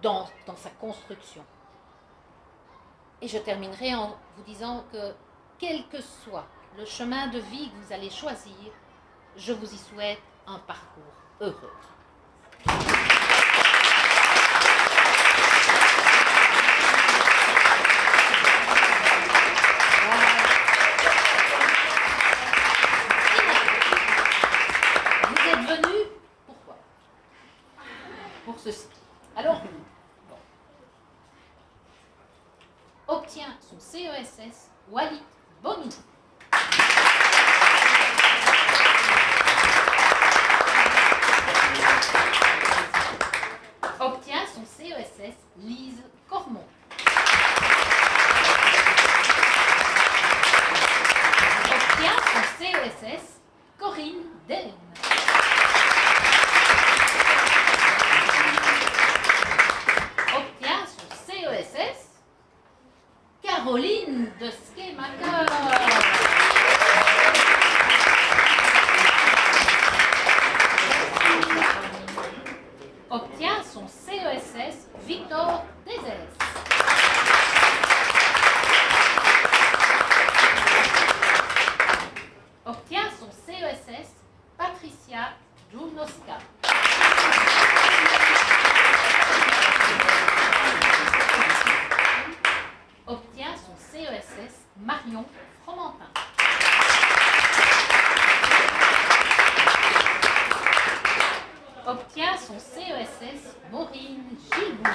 dans sa construction. Et je terminerai en vous disant que, quel que soit le chemin de vie que vous allez choisir, je vous y souhaite un parcours heureux. Vous êtes venus, pourquoi? Pour ceci. Alors, obtient son CESS Walid Bonou. Obtient son CESS Lise Cormont. Obtient son CESS Corinne Delaine. Obtient son CESS Caroline de Skemaker. Obtient son CESS Victor Dezès. Obtient son CESS Patricia Djournoska. Obtient son CESS Marion Fromentin. Obtient son CESS Maureen Gilbout.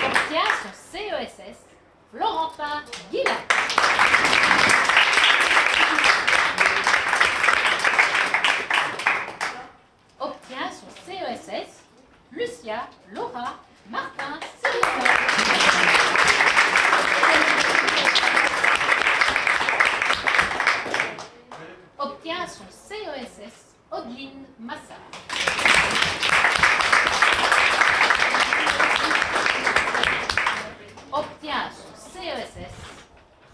Obtient son CESS Florentin Guillac. Obtient son CESS Lucia Laura Martin Sélisson. Obtient son CESS Odeline Massard. Obtient son CESS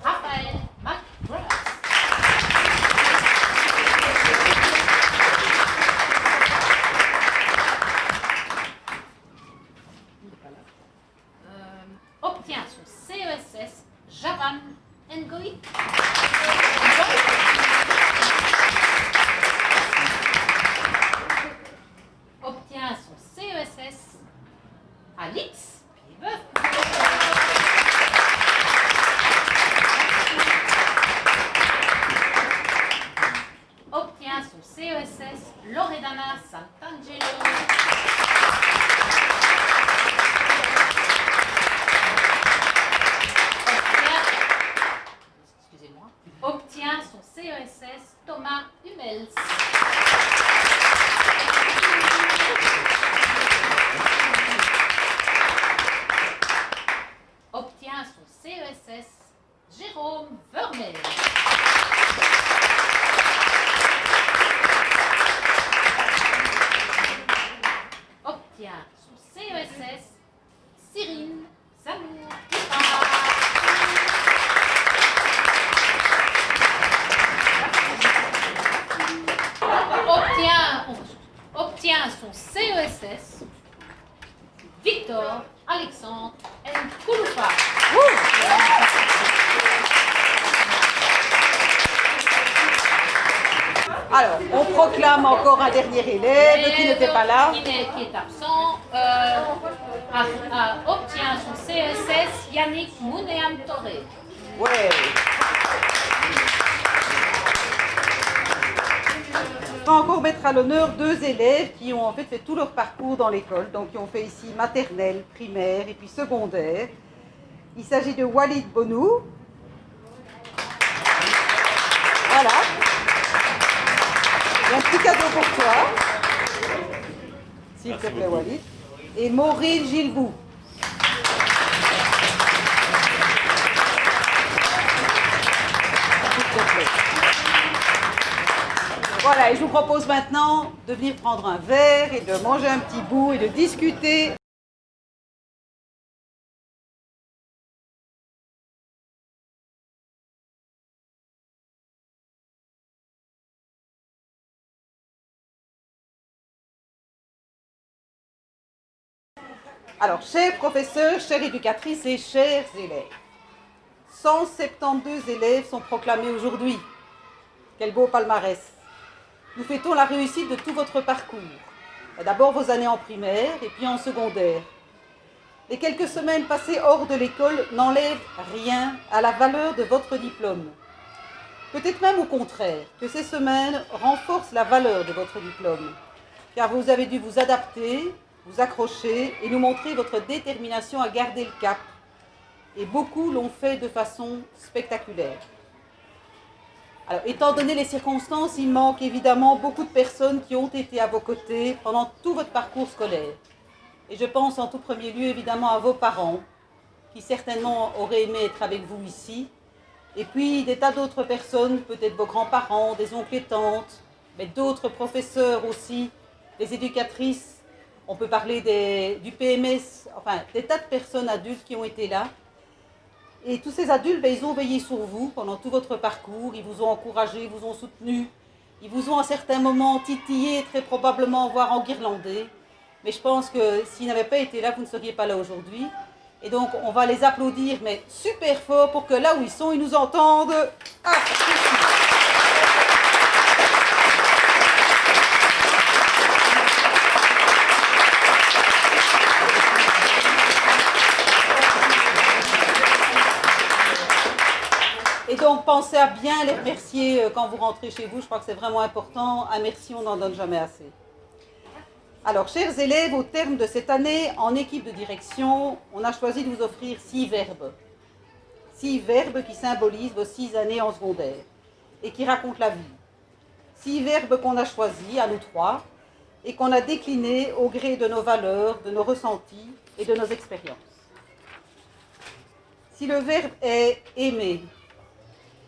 Raphaël McGrath. obtient son CESS, Cyrine Zamour. Obtient son CESS, Victor Alexandre Nkouloufa. Alors, on proclame encore un dernier élève qui n'était pas là. Qui est absent, obtient son CESS, Yannick Mounéam Toré. Ouais. Je vais encore mettre à l'honneur 2 élèves qui ont en fait tout leur parcours dans l'école, donc qui ont fait ici maternelle, primaire et puis secondaire. Il s'agit de Walid Bonou. Voilà. Un petit cadeau pour toi. S'il te plaît, Walid. Et Maureen Gilbou. S'il te plaît. Voilà, et je vous propose maintenant de venir prendre un verre et de manger un petit bout et de discuter. Alors, chers professeurs, chères éducatrices et chers élèves, 172 élèves sont proclamés aujourd'hui. Quel beau palmarès! Nous fêtons la réussite de tout votre parcours. D'abord vos années en primaire et puis en secondaire. Les quelques semaines passées hors de l'école n'enlèvent rien à la valeur de votre diplôme. Peut-être même au contraire, que ces semaines renforcent la valeur de votre diplôme, car vous avez dû vous adapter, vous accrocher et nous montrer votre détermination à garder le cap. Et beaucoup l'ont fait de façon spectaculaire. Alors, étant donné les circonstances, il manque évidemment beaucoup de personnes qui ont été à vos côtés pendant tout votre parcours scolaire. Et je pense en tout premier lieu évidemment à vos parents, qui certainement auraient aimé être avec vous ici. Et puis des tas d'autres personnes, peut-être vos grands-parents, des oncles et tantes, mais d'autres professeurs aussi, des éducatrices. On peut parler du PMS, enfin des tas de personnes adultes qui ont été là. Et tous ces adultes, ils ont veillé sur vous pendant tout votre parcours, ils vous ont encouragé, vous ont soutenu, ils vous ont à certains moments titillé, très probablement voire enguirlandé. Mais je pense que s'ils n'avaient pas été là, vous ne seriez pas là aujourd'hui. Et donc on va les applaudir, mais super fort pour que là où ils sont, ils nous entendent. Ah, et donc, pensez à bien les remercier quand vous rentrez chez vous. Je crois que c'est vraiment important. Un merci, on n'en donne jamais assez. Alors, chers élèves, au terme de cette année, en équipe de direction, on a choisi de vous offrir 6 verbes. 6 verbes qui symbolisent vos 6 années en secondaire et qui racontent la vie. 6 verbes qu'on a choisis, à nous 3, et qu'on a déclinés au gré de nos valeurs, de nos ressentis et de nos expériences. Si le verbe est aimer,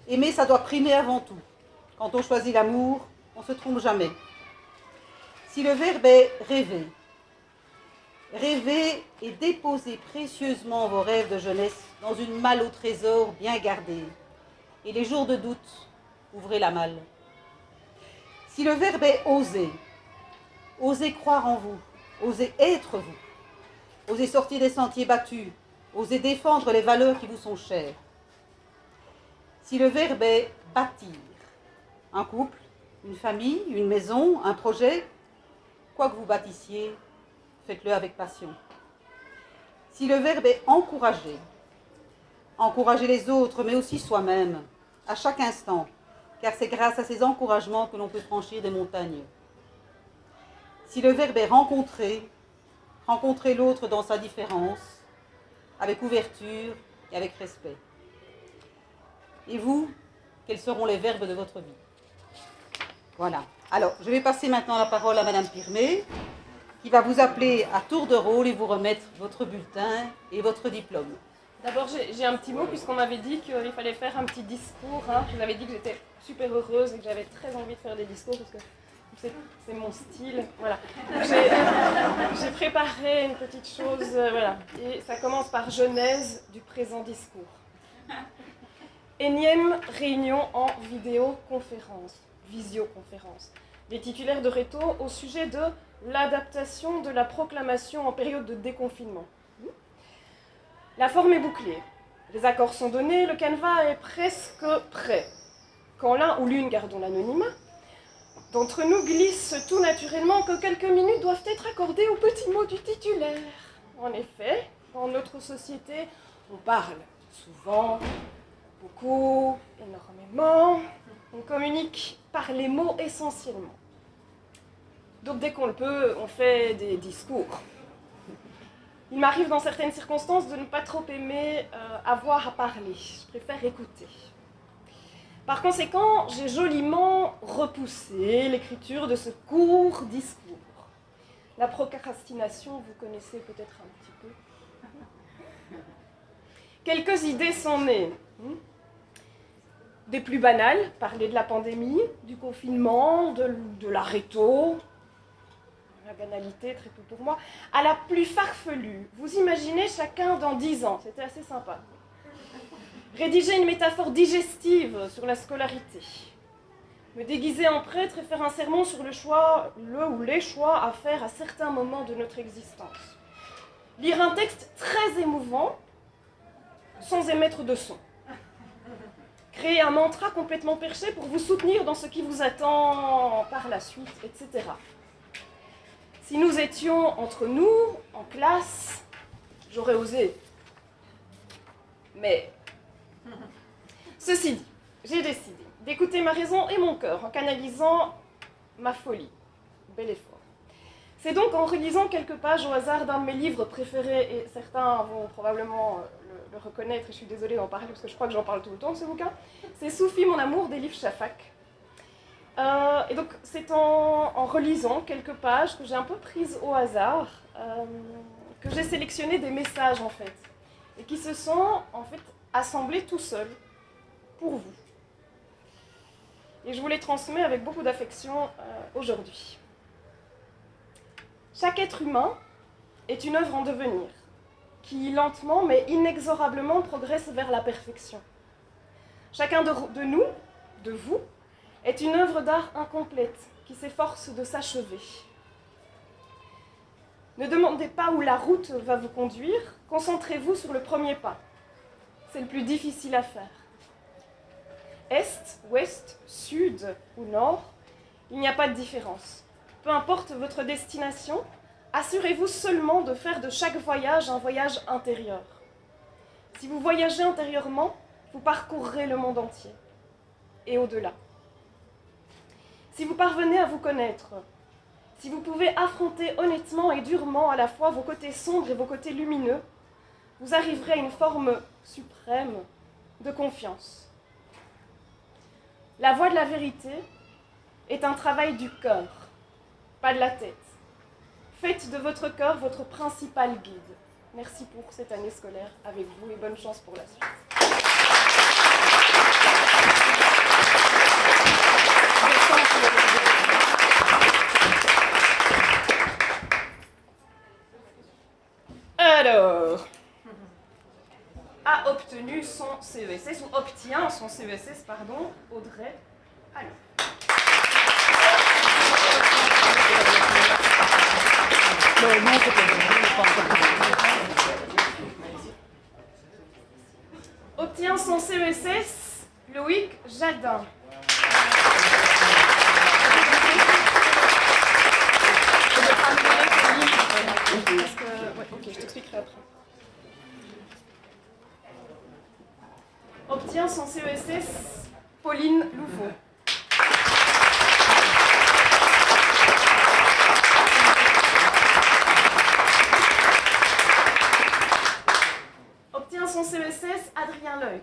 aimer, ça doit primer avant tout. Quand on choisit l'amour, on ne se trompe jamais. Si le verbe est rêver, rêver et déposer précieusement vos rêves de jeunesse dans une malle au trésor bien gardée. Et les jours de doute, ouvrez la malle. Si le verbe est oser, osez croire en vous, osez être vous, osez sortir des sentiers battus, osez défendre les valeurs qui vous sont chères. Si le verbe est bâtir, un couple, une famille, une maison, un projet, quoi que vous bâtissiez, faites-le avec passion. Si le verbe est encourager, encourager les autres, mais aussi soi-même, à chaque instant, car c'est grâce à ces encouragements que l'on peut franchir des montagnes. Si le verbe est rencontrer, rencontrer l'autre dans sa différence, avec ouverture et avec respect. Et vous, quels seront les verbes de votre vie? Voilà. Alors, je vais passer maintenant la parole à Madame Pirmé, qui va vous appeler à tour de rôle et vous remettre votre bulletin et votre diplôme. D'abord, j'ai un petit mot, puisqu'on m'avait dit qu'il fallait faire un petit discours. Hein. Je vous avais dit que j'étais super heureuse et que j'avais très envie de faire des discours, parce que c'est mon style. Voilà. J'ai préparé une petite chose, voilà. Et ça commence par genèse du présent discours. Énième réunion en visioconférence. Les titulaires de Réto au sujet de l'adaptation de la proclamation en période de déconfinement. La forme est bouclée. Les accords sont donnés, le canevas est presque prêt. Quand l'un ou l'une, gardons l'anonymat, d'entre nous glisse tout naturellement que quelques minutes doivent être accordées aux petits mots du titulaire. En effet, dans notre société, on parle souvent, beaucoup, énormément. On communique par les mots essentiellement. Donc dès qu'on le peut, on fait des discours. Il m'arrive dans certaines circonstances de ne pas trop aimer avoir à parler. Je préfère écouter. Par conséquent, j'ai joliment repoussé l'écriture de ce court discours. La procrastination, vous connaissez peut-être un petit peu. Quelques idées sont nées. Des plus banales, parler de la pandémie, du confinement, de la réto, la banalité, très peu pour moi, à la plus farfelue. Vous imaginez chacun dans 10 ans, c'était assez sympa. Rédiger une métaphore digestive sur la scolarité. Me déguiser en prêtre et faire un sermon sur le ou les choix à faire à certains moments de notre existence. Lire un texte très émouvant, sans émettre de son. Créer un mantra complètement perché pour vous soutenir dans ce qui vous attend par la suite, etc. Si nous étions entre nous, en classe, j'aurais osé. Mais, ceci dit, j'ai décidé d'écouter ma raison et mon cœur en canalisant ma folie. Bel effort. C'est donc en relisant quelques pages au hasard d'un de mes livres préférés, et certains vont probablement le reconnaître, et je suis désolée d'en parler parce que je crois que j'en parle tout le temps de ce bouquin, c'est Soufi, mon amour d'Elif Shafak. Et donc c'est en relisant quelques pages que j'ai un peu prises au hasard, que j'ai sélectionné des messages en fait, et qui se sont en fait assemblés tout seuls, pour vous. Et je vous les transmets avec beaucoup d'affection aujourd'hui. Chaque être humain est une œuvre en devenir, qui lentement mais inexorablement progresse vers la perfection. Chacun de nous, de vous, est une œuvre d'art incomplète, qui s'efforce de s'achever. Ne demandez pas où la route va vous conduire, concentrez-vous sur le premier pas. C'est le plus difficile à faire. Est, ouest, sud ou nord, il n'y a pas de différence. Peu importe votre destination, assurez-vous seulement de faire de chaque voyage un voyage intérieur. Si vous voyagez intérieurement, vous parcourrez le monde entier et au-delà. Si vous parvenez à vous connaître, si vous pouvez affronter honnêtement et durement à la fois vos côtés sombres et vos côtés lumineux, vous arriverez à une forme suprême de confiance. La voie de la vérité est un travail du cœur, pas de la tête. Faites de votre cœur votre principal guide. Merci pour cette année scolaire avec vous et bonne chance pour la suite. Alors, a obtenu son CESS, ou obtient son CESS, pardon, Audrey. Alors. Obtient son CESS, Loïc Jadin. Ok, je t'expliquerai après. Obtient son CESS, Pauline Louveau. Obtient son CESS, Adrien Leux.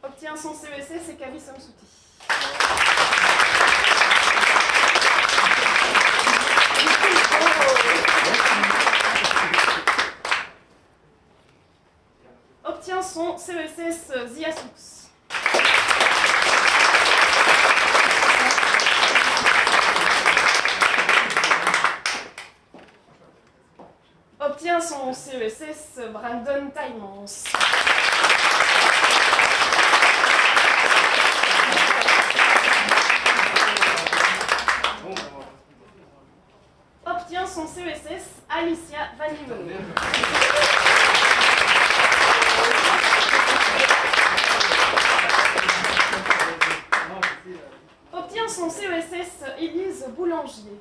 Obtient son CESS, c'est Kavi Somsouti. Obtient son CESS, Zia Soux. CESS Brandon Taimans. Obtient son CESS Alicia Vanimon. Obtient son CESS Élise Boulanger.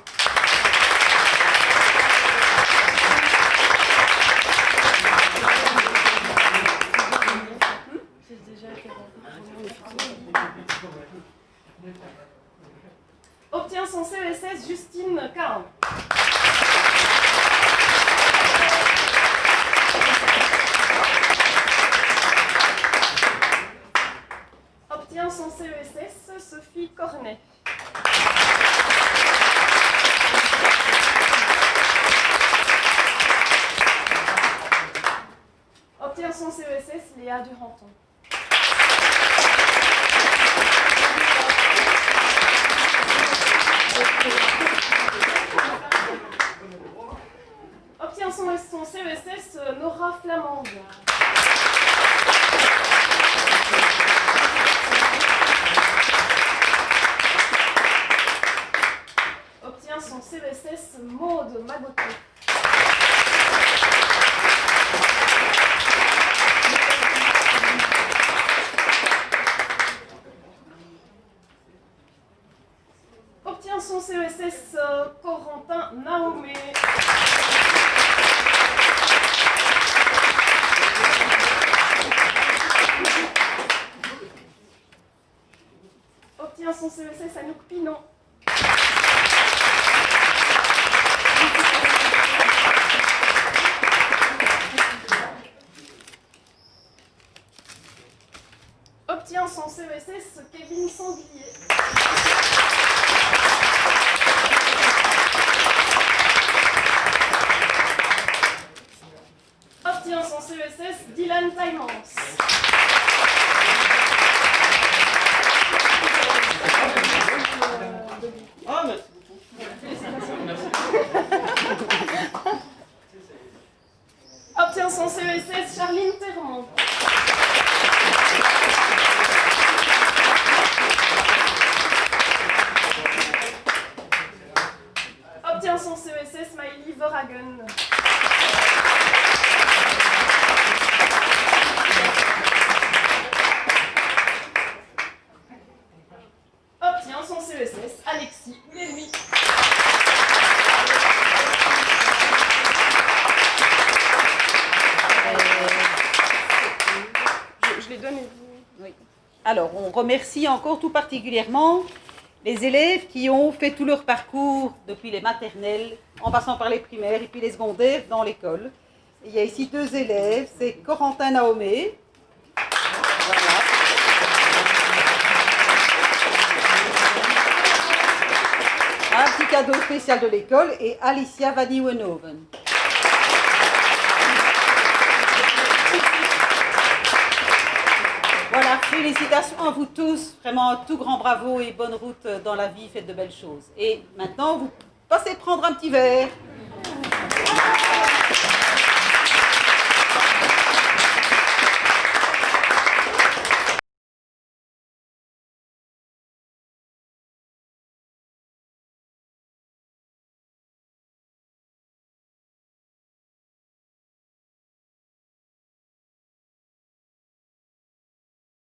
Obtient son CESS Justine Caron. Obtient son CESS Sophie Cornet. Obtient son CESS Léa Duranton. Obtient son CESS Nora Flamande. Obtient son CESS Maude Magoté. Obtient son CESS Corentin Naomé. Obtient son CESS Anouk Pinon. Obtient son CESS Kevin Sanglier. Obtient son CESS Dylan Taimans. Ah, merci beaucoup. Obtient son CESS Charline Termont. Obtient son CESS Miley Verhagen. Obtient son CESS Alexis Lémy. Je les donne et vous. Oui. Alors, on remercie encore tout particulièrement les élèves qui ont fait tout leur parcours depuis les maternelles, en passant par les primaires et puis les secondaires dans l'école. Il y a ici 2 élèves, c'est Corentin Naomé. Voilà. Un petit cadeau spécial de l'école et Alicia Van Nieuwenhoven. Voilà, félicitations à vous tous, vraiment un tout grand bravo et bonne route dans la vie, faites de belles choses. Et maintenant, vous passez prendre un petit verre.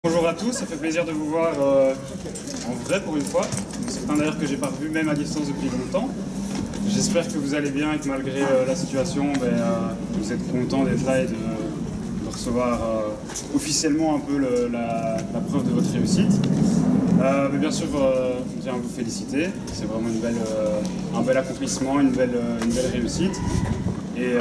Bonjour à tous, ça fait plaisir de vous voir en vrai pour une fois. C'est un d'ailleurs que j'ai pas revu même à distance depuis longtemps. J'espère que vous allez bien et que malgré la situation, vous êtes contents d'être là et de recevoir officiellement un peu la preuve de votre réussite. Mais bien sûr, on tient à vous féliciter. C'est vraiment un bel accomplissement, une belle réussite. Et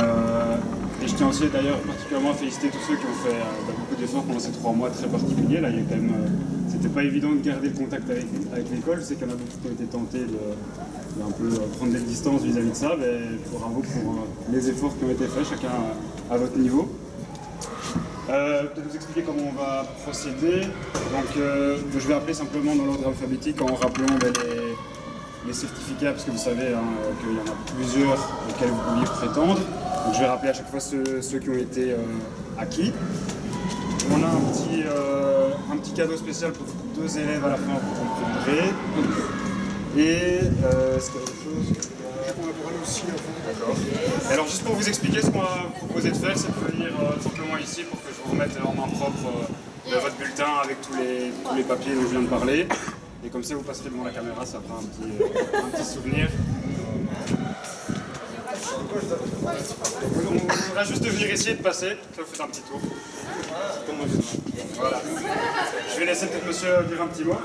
je tiens aussi d'ailleurs particulièrement à féliciter tous ceux qui ont fait beaucoup d'efforts pendant ces 3 mois très particuliers. Là, il y a quand même, c'était pas évident de garder le contact avec l'école. Je sais qu'il y en a beaucoup qui ont été tentés de un peu prendre des distances vis-à-vis de ça. Mais bravo pour les efforts qui ont été faits, chacun à votre niveau. Peut-être vous expliquer comment on va procéder. Donc, je vais appeler simplement dans l'ordre alphabétique en rappelant les certificats, parce que vous savez qu'il y en a plusieurs auxquels vous pouviez prétendre. Donc je vais rappeler à chaque fois ceux qui ont été acquis. On a un petit cadeau spécial pour 2 élèves à la fin, vous comprendrez. Et est-ce qu'il y a autre chose? On va parler aussi avant. D'accord. Alors juste pour vous expliquer, ce qu'on va vous proposer de faire, c'est de venir simplement ici pour que je vous remette en main propre votre bulletin avec tous les papiers dont je viens de parler. Et comme ça, vous passerez devant la caméra, ça fera un petit souvenir. On voudra juste de venir ici et de passer, ça vous fait un petit tour. Voilà. Je vais laisser peut-être monsieur dire un petit mot.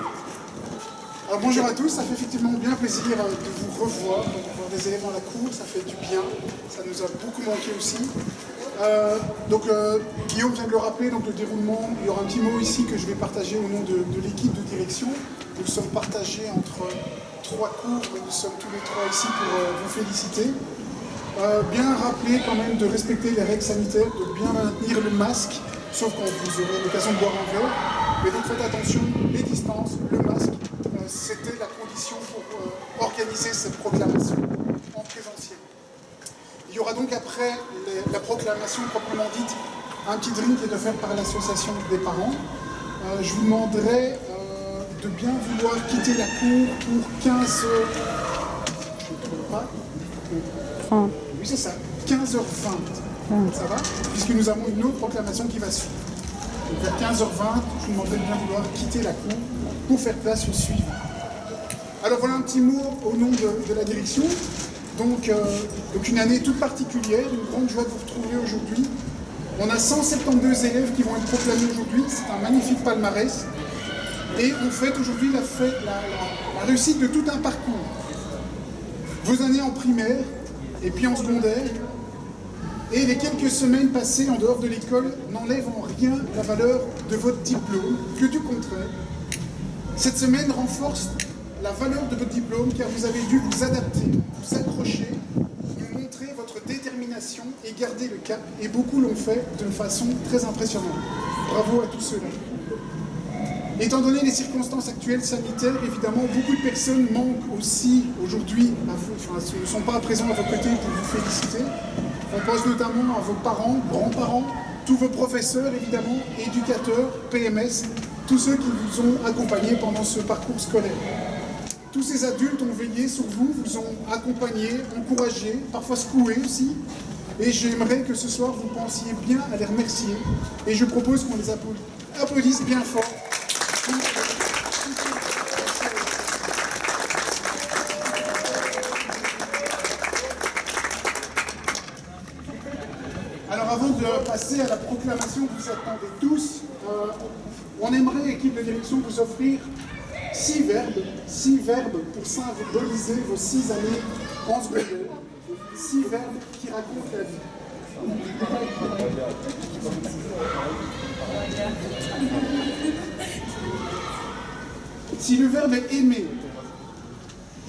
Alors, bonjour à tous, ça fait effectivement bien plaisir de vous revoir, de voir des élèves dans la cour, ça fait du bien, ça nous a beaucoup manqué aussi. Guillaume vient de le rappeler, donc le déroulement, il y aura un petit mot ici que je vais partager au nom de l'équipe de direction. Nous sommes partagés entre 3 cours, mais nous sommes tous les 3 ici pour vous féliciter. Bien rappeler quand même de respecter les règles sanitaires, de bien maintenir le masque, sauf quand vous aurez l'occasion de boire un verre. Mais donc faites attention, les distances, le masque, c'était la condition pour organiser cette proclamation en présentiel. Il y aura donc après la proclamation proprement dite un petit drink qui est offert par l'association des parents. Je vous demanderai de bien vouloir quitter la cour pour 15... Je ne trouve pas. Oui, c'est ça, 15h20. Ça va? Puisque nous avons une autre proclamation qui va suivre. Donc vers 15h20, je vous demanderai de bien vouloir quitter la cour pour faire place au suivant. Alors voilà un petit mot au nom de la direction. Donc une année toute particulière, une grande joie de vous retrouver aujourd'hui. On a 172 élèves qui vont être proclamés aujourd'hui, c'est un magnifique palmarès. Et on fête aujourd'hui la réussite de tout un parcours. Vos années en primaire, et puis en secondaire, et les quelques semaines passées en dehors de l'école n'enlèvent en rien la valeur de votre diplôme, que du contraire. Cette semaine renforce la valeur de votre diplôme car vous avez dû vous adapter, vous accrocher, nous montrer votre détermination et garder le cap, et beaucoup l'ont fait de façon très impressionnante. Bravo à tous ceux-là. Étant donné les circonstances actuelles sanitaires, évidemment, beaucoup de personnes manquent aussi aujourd'hui, ne sont pas présents à vos côtés pour vous féliciter. On pense notamment à vos parents, grands-parents, tous vos professeurs, évidemment, éducateurs, PMS, tous ceux qui vous ont accompagnés pendant ce parcours scolaire. Tous ces adultes ont veillé sur vous, vous ont accompagné, encouragé, parfois secoué aussi. Et j'aimerais que ce soir, vous pensiez bien à les remercier. Et je propose qu'on les applaudisse bien fort. Alors avant de passer à la proclamation que vous attendez tous, on aimerait, équipe de direction, vous offrir 6 verbes pour symboliser vos 6 années en secondaire. 6 verbes qui racontent la vie. Si le verbe est aimer,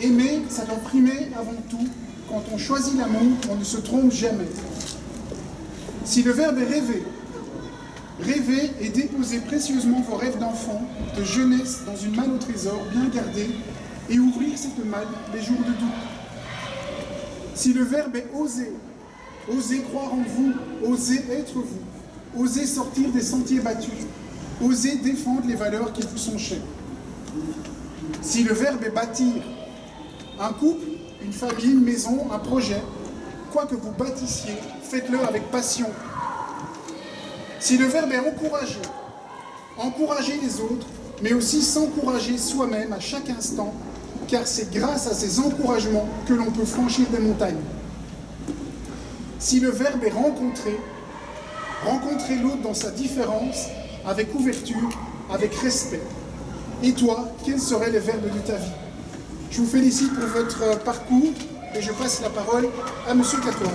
aimer, ça doit primer avant tout. Quand on choisit l'amour, on ne se trompe jamais. Si le verbe est rêver, rêver et déposer précieusement vos rêves d'enfant, de jeunesse dans une malle au trésor bien gardée et ouvrir cette malle les jours de doute. Si le verbe est oser, oser croire en vous, oser être vous, oser sortir des sentiers battus, oser défendre les valeurs qui vous sont chères. Si le verbe est bâtir, un couple, une famille, une maison, un projet, quoi que vous bâtissiez, faites-le avec passion. Si le verbe est encourager, encourager les autres, mais aussi s'encourager soi-même à chaque instant, car c'est grâce à ces encouragements que l'on peut franchir des montagnes. Si le verbe est rencontrer, rencontrer l'autre dans sa différence, avec ouverture, avec respect. Et toi, quels seraient les verbes de ta vie? Je vous félicite pour votre parcours et je passe la parole à M. Catois.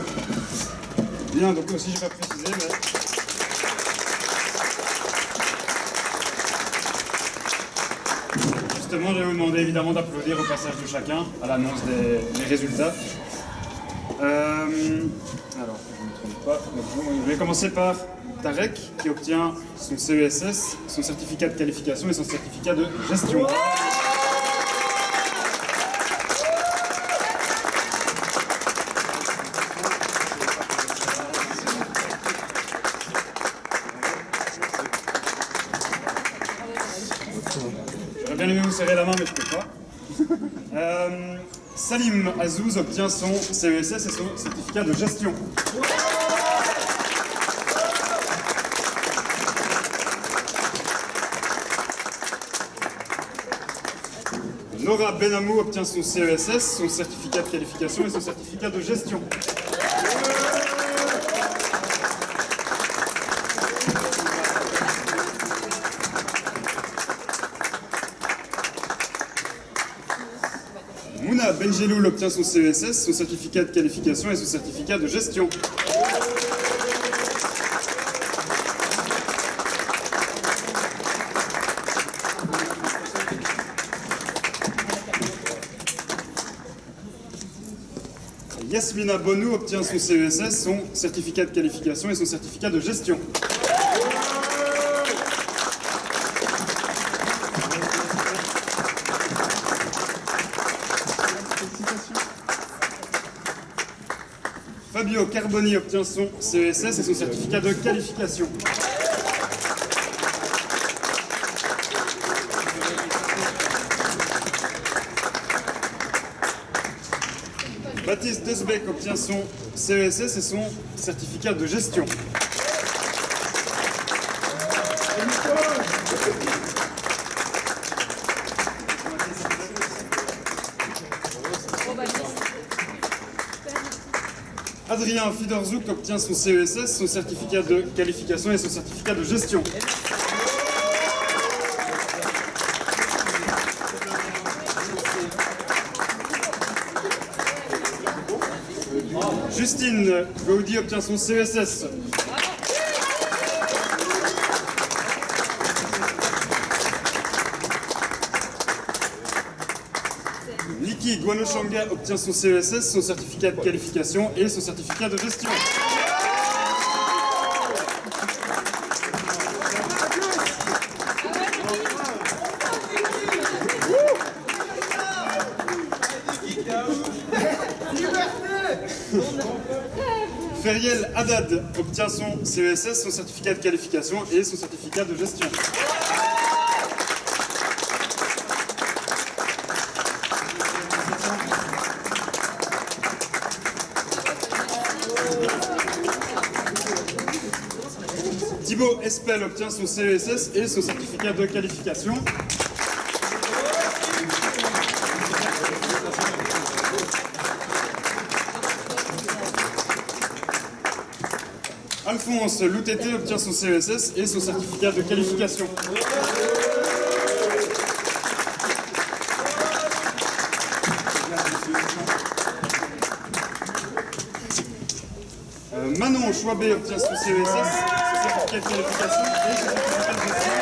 Bien, donc aussi je n'ai pas précisé, mais... Justement, je vais vous demander évidemment d'applaudir au passage de chacun à l'annonce des résultats. Alors, je ne me trompe pas. Donc, je vais commencer par Tarek, qui obtient son CESS, son certificat de qualification et son certificat de gestion. J'aurais bien aimé vous serrer la main, mais je peux pas. Salim Azouz obtient son CESS et son certificat de gestion. Nora Benamou obtient son CESS, son certificat de qualification et son certificat de gestion. Mouna Benjeloul obtient son CESS, son certificat de qualification et son certificat de gestion. Yasmina Bonou obtient son CESS, son certificat de qualification et son certificat de gestion. Fabio Carboni obtient son CESS et son certificat de qualification. Baptiste Desbec obtient son CESS et son certificat de gestion. Adrien Fidorzouk obtient son CESS, son certificat de qualification et son certificat de gestion. Justine Gaudi obtient son CESS. Niki Guanoshanga obtient son CESS, son certificat de qualification et son certificat de gestion. Feriel Haddad obtient son CESS, son certificat de qualification et son certificat de gestion. Thibaut Espel obtient son CESS et son certificat de qualification. Alphonse Loutété obtient son CESS et son certificat de qualification. Manon Chouabé obtient son CESS, son certificat de qualification et son certificat de gestion.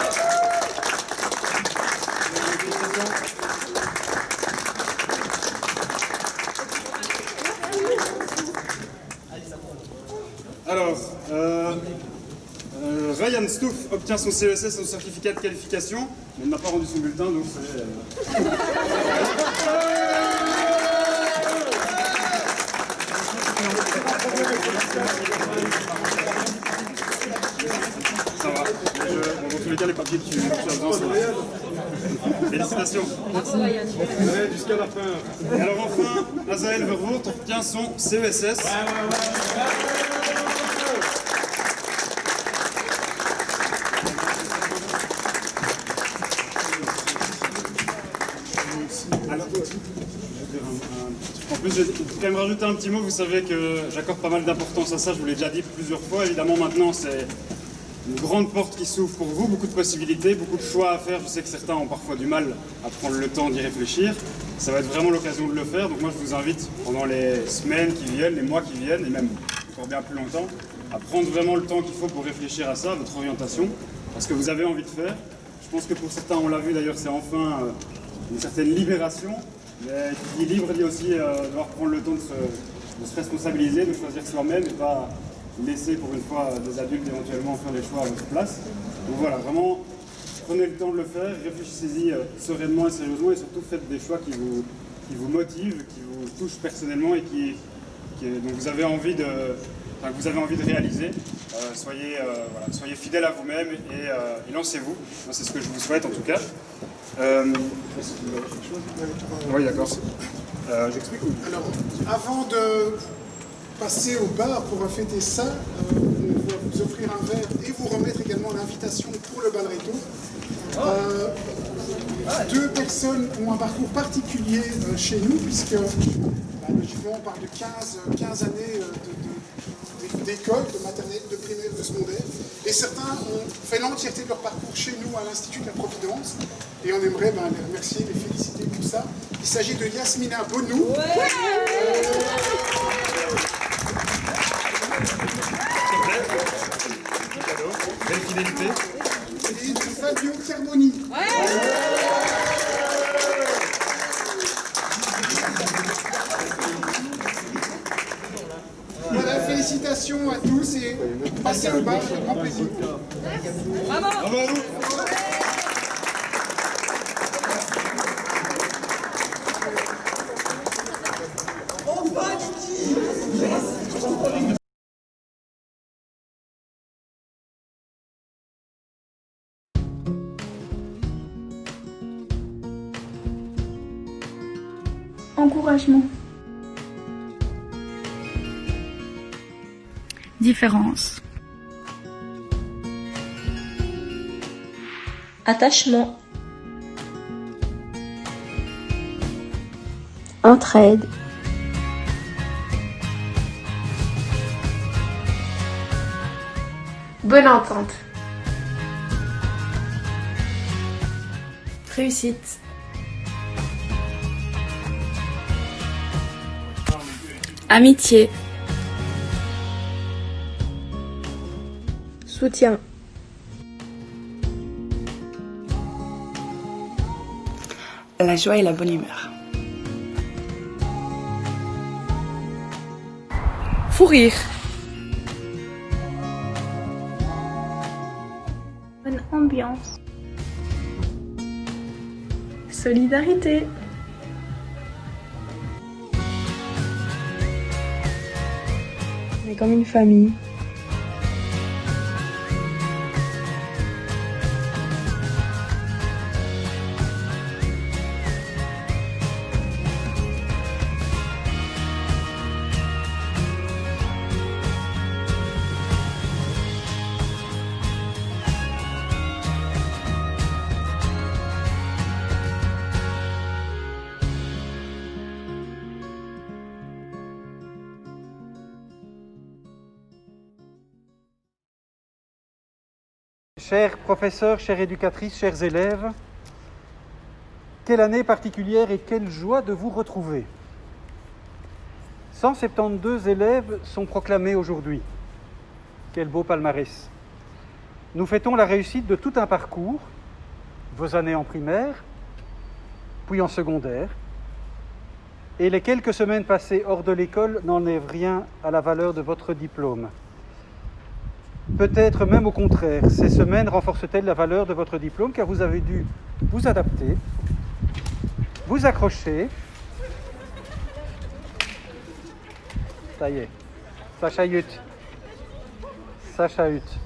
Alors, Ryan Stouff obtient son CESS, son certificat de qualification, mais il n'a pas rendu son bulletin, donc c'est... Ça va. Bon, dans tous les cas, les papiers que tu as besoin, ça va. Félicitations. Ouais, jusqu'à la fin. Et alors enfin, Azaël Vervoort obtient son CESS. Alors, en plus, je vais quand même rajouter un petit mot. Vous savez que j'accorde pas mal d'importance à ça, je vous l'ai déjà dit plusieurs fois. Évidemment, maintenant, c'est une grande porte qui s'ouvre pour vous, beaucoup de possibilités, beaucoup de choix à faire. Je sais que certains ont parfois du mal à prendre le temps d'y réfléchir. Ça va être vraiment l'occasion de le faire. Donc moi, je vous invite pendant les semaines qui viennent, les mois qui viennent, et même encore bien plus longtemps, à prendre vraiment le temps qu'il faut pour réfléchir à ça, à votre orientation, parce que vous avez envie de faire. Je pense que pour certains, on l'a vu d'ailleurs, c'est enfin une certaine libération. Mais qui dit libre dit aussi devoir prendre le temps de se responsabiliser, de choisir soi-même et pas laisser pour une fois des adultes éventuellement faire des choix à votre place. Donc voilà, vraiment prenez le temps de le faire, réfléchissez-y sereinement et sérieusement et surtout faites des choix qui vous motivent, qui vous touchent personnellement et dont vous avez envie de réaliser. Soyez fidèles à vous-même et lancez-vous. C'est ce que je vous souhaite en tout cas. Oui, d'accord. J'explique. Alors, avant de passer au bar pour fêter ça, on va vous offrir un verre et vous remettre également l'invitation pour le bal Réto. Deux personnes ont un parcours particulier chez nous, puisque logiquement on parle de 15 années d'école, de maternelle, de primaire, de secondaire. Et certains ont fait l'entièreté de leur parcours chez nous à l'Institut de la Providence. Et on aimerait les remercier, les féliciter pour ça. Il s'agit de Yasmina Bonou. Belle fidélité. Et de Fabio Carmoni. Voilà, félicitations à tous et passez au bar, avec grand plaisir. Bravo à vous. Encouragement. Différence. Attachement. Entraide. Bonne entente. Réussite. Amitié. Soutien. La joie et la bonne humeur. Fou rire. Bonne ambiance. Solidarité. On est comme une famille. Chers professeurs, chères éducatrices, chers élèves, quelle année particulière et quelle joie de vous retrouver. 172 élèves sont proclamés aujourd'hui. Quel beau palmarès. Nous fêtons la réussite de tout un parcours, vos années en primaire, puis en secondaire, et les quelques semaines passées hors de l'école n'enlèvent rien à la valeur de votre diplôme. Peut-être même au contraire, ces semaines renforcent-elles la valeur de votre diplôme car vous avez dû vous adapter, vous accrocher. Ça y est, ça chahute. Ça chahute.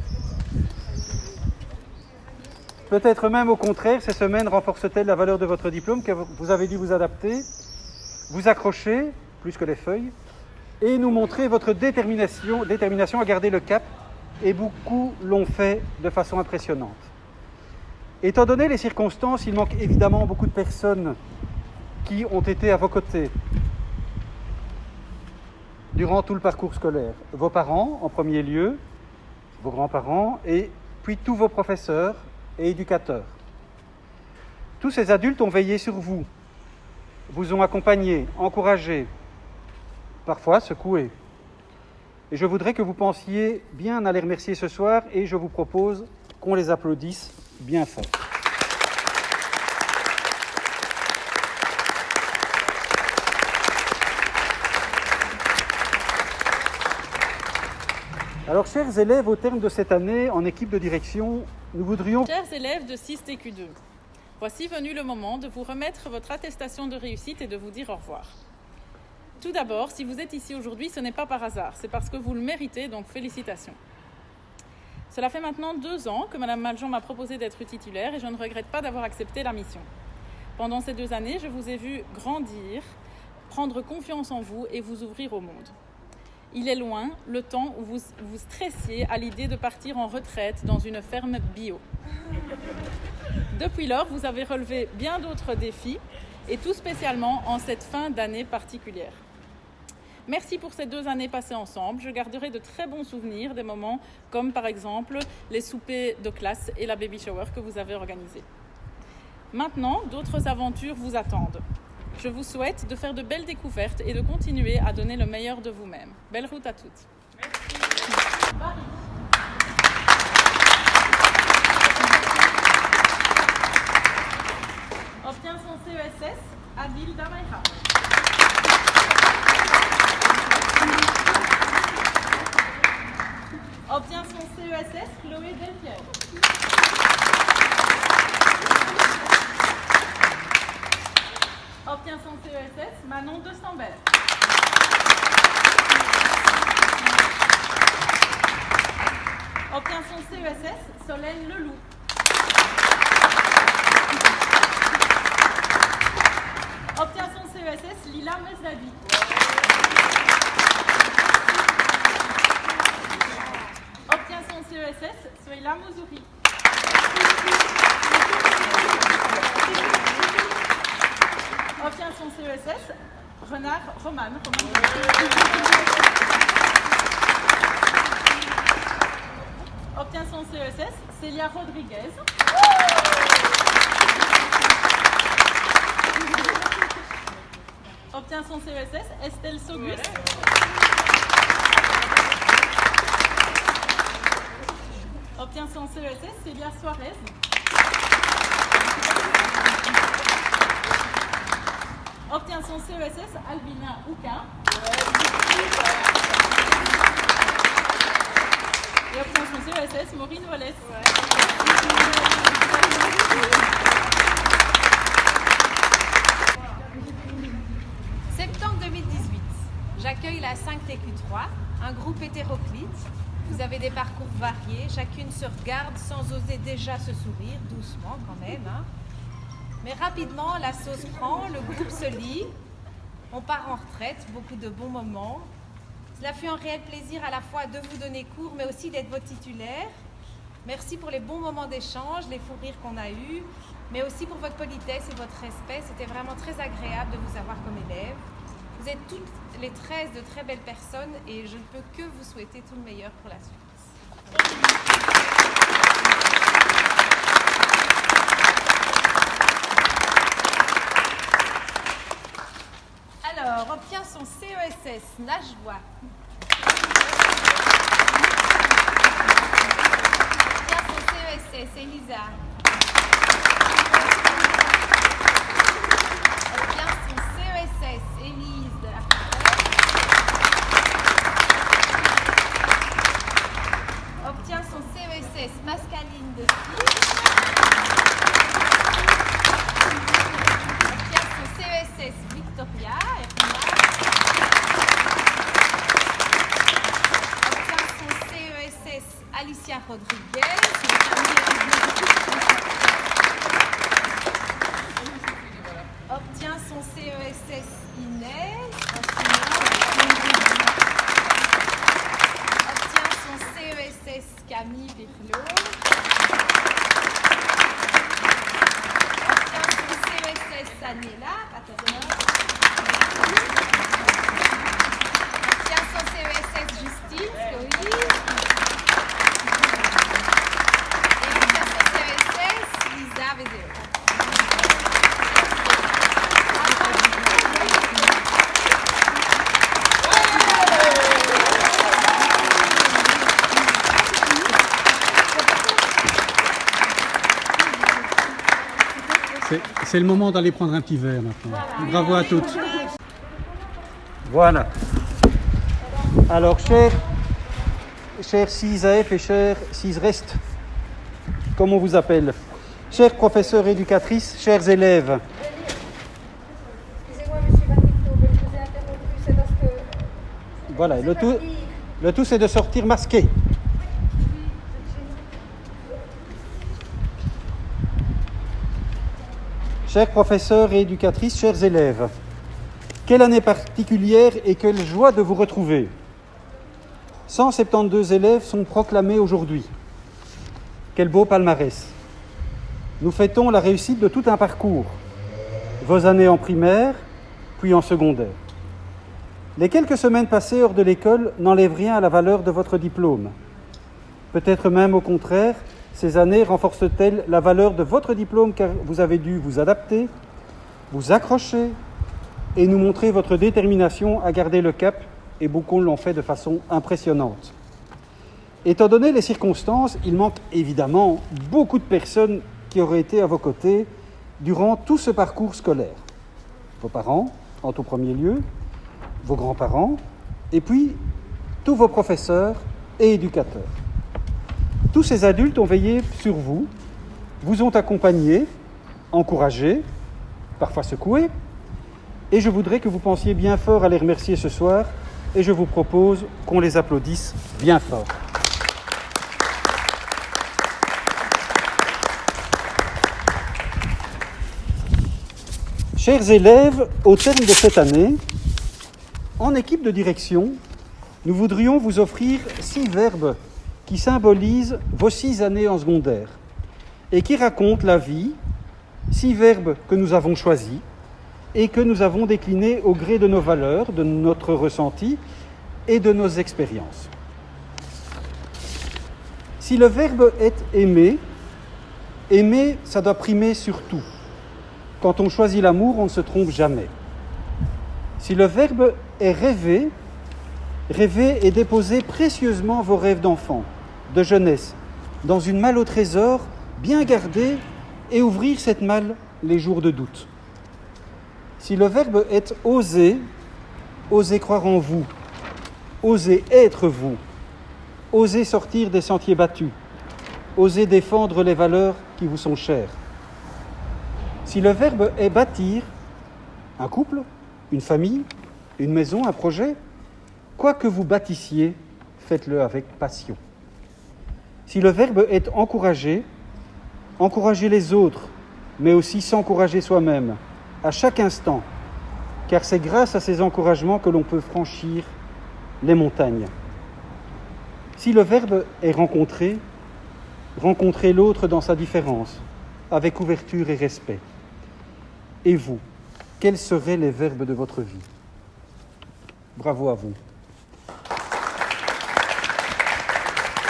Peut-être même au contraire, ces semaines renforcent-elles la valeur de votre diplôme car vous avez dû vous adapter, vous accrocher, plus que les feuilles, et nous montrer votre détermination à garder le cap. Et beaucoup l'ont fait de façon impressionnante. Étant donné les circonstances, il manque évidemment beaucoup de personnes qui ont été à vos côtés durant tout le parcours scolaire. Vos parents en premier lieu, vos grands-parents et puis tous vos professeurs et éducateurs. Tous ces adultes ont veillé sur vous, vous ont accompagné, encouragé, parfois secoué. Et je voudrais que vous pensiez bien à les remercier ce soir et je vous propose qu'on les applaudisse bien fort. Alors, chers élèves, au terme de cette année, en équipe de direction, nous voudrions... Chers élèves de 6TQ2, voici venu le moment de vous remettre votre attestation de réussite et de vous dire au revoir. Tout d'abord, si vous êtes ici aujourd'hui, ce n'est pas par hasard, c'est parce que vous le méritez, donc félicitations. Cela fait maintenant 2 ans que Mme Maljean m'a proposé d'être titulaire et je ne regrette pas d'avoir accepté la mission. Pendant ces 2 années, je vous ai vu grandir, prendre confiance en vous et vous ouvrir au monde. Il est loin le temps où vous stressiez à l'idée de partir en retraite dans une ferme bio. Depuis lors, vous avez relevé bien d'autres défis et tout spécialement en cette fin d'année particulière. Merci pour ces 2 années passées ensemble. Je garderai de très bons souvenirs des moments comme par exemple les soupers de classe et la baby shower que vous avez organisés. Maintenant, d'autres aventures vous attendent. Je vous souhaite de faire de belles découvertes et de continuer à donner le meilleur de vous-même. Belle route à toutes. Merci. Obtient son CESS, Adil Damaïra. Obtient son CESS, Chloé Delpierre. Obtient son CESS, Manon de Stambert. Obtient son CESS, Solène Leloup. Obtient son CESS, Lila Mesladi. Obtient son CESS, Soïla Mouzouri. Obtient son CESS, Renard Roman. Obtient son CESS, Célia Rodriguez. Obtient son CESS, Estelle Saugus. Obtient son CESS, Célia Suarez. Obtient son CESS, Albina Houka. Et obtient son CESS, Maureen Wallace. Septembre 2018, j'accueille la 5TQ3, un groupe hétéroclite. Vous avez des parcours variés, chacune se regarde sans oser déjà se sourire, doucement quand même. Hein. Mais rapidement, la sauce prend, le groupe se lie, on part en retraite, beaucoup de bons moments. Cela fut un réel plaisir à la fois de vous donner cours, mais aussi d'être votre titulaire. Merci pour les bons moments d'échange, les fous rires qu'on a eus, mais aussi pour votre politesse et votre respect. C'était vraiment très agréable de vous avoir comme élève. Vous êtes toutes les 13 de très belles personnes et je ne peux que vous souhaiter tout le meilleur pour la suite. Alors, obtient son CESS, Najwa. Obtient son CESS, Elisa. Obtient son CESS, Élise de la Fontaine. Obtient son CESS, Mascaline de Style. Obtient son CESS, Victoria. Obtient son CESS, Alicia Rodriguez. Obtient son CESS, Inès. Obtient son CESS, Camille Berlot. Obtient son CESS, Daniela Patterson. Obtient son CESS, Justine Scoï. Et obtient son CESS, Lisa Vézéo. C'est le moment d'aller prendre un petit verre maintenant. Bravo à toutes. Voilà. Alors, chers 6AF et chers 6 restes, comme on vous appelle, chers professeurs éducatrices, chers élèves. Excusez-moi, monsieur Van Richthoven, je vous ai interrompu, c'est parce que... Voilà, le tout c'est de sortir masqué. chers professeurs et éducatrices, chers élèves, quelle année particulière et quelle joie de vous retrouver. 172 élèves sont proclamés aujourd'hui. Quel beau palmarès. Nous fêtons la réussite de tout un parcours, vos années en primaire, puis en secondaire. Les quelques semaines passées hors de l'école n'enlèvent rien à la valeur de votre diplôme. Peut-être même au contraire, ces années renforcent-elles la valeur de votre diplôme car vous avez dû vous adapter, vous accrocher et nous montrer votre détermination à garder le cap, et beaucoup l'ont fait de façon impressionnante. Étant donné les circonstances, il manque évidemment beaucoup de personnes qui auraient été à vos côtés durant tout ce parcours scolaire. Vos parents, en tout premier lieu, vos grands-parents, et puis tous vos professeurs et éducateurs. Tous ces adultes ont veillé sur vous, vous ont accompagné, encouragé, parfois secoué, et je voudrais que vous pensiez bien fort à les remercier ce soir, et je vous propose qu'on les applaudisse bien fort. Chers élèves, au terme de cette année, en équipe de direction, nous voudrions vous offrir 6 verbes qui symbolisent vos 6 années en secondaire et qui racontent la vie, 6 verbes que nous avons choisis et que nous avons déclinés au gré de nos valeurs, de notre ressenti et de nos expériences. Si le verbe est aimer, aimer, ça doit primer sur tout. Quand on choisit l'amour, on ne se trompe jamais. Si le verbe est rêver, rêver et déposer précieusement vos rêves d'enfant, de jeunesse, dans une malle au trésor, bien gardée, et ouvrir cette malle les jours de doute. Si le verbe est oser, oser croire en vous, oser être vous, oser sortir des sentiers battus, oser défendre les valeurs qui vous sont chères. Si le verbe est bâtir, un couple, une famille, une maison, un projet, quoi que vous bâtissiez, faites-le avec passion. Si le verbe est encourager, encourager les autres, mais aussi s'encourager soi-même, à chaque instant, car c'est grâce à ces encouragements que l'on peut franchir les montagnes. Si le verbe est rencontrer, rencontrer l'autre dans sa différence, avec ouverture et respect. Et vous, quels seraient les verbes de votre vie? Bravo à vous.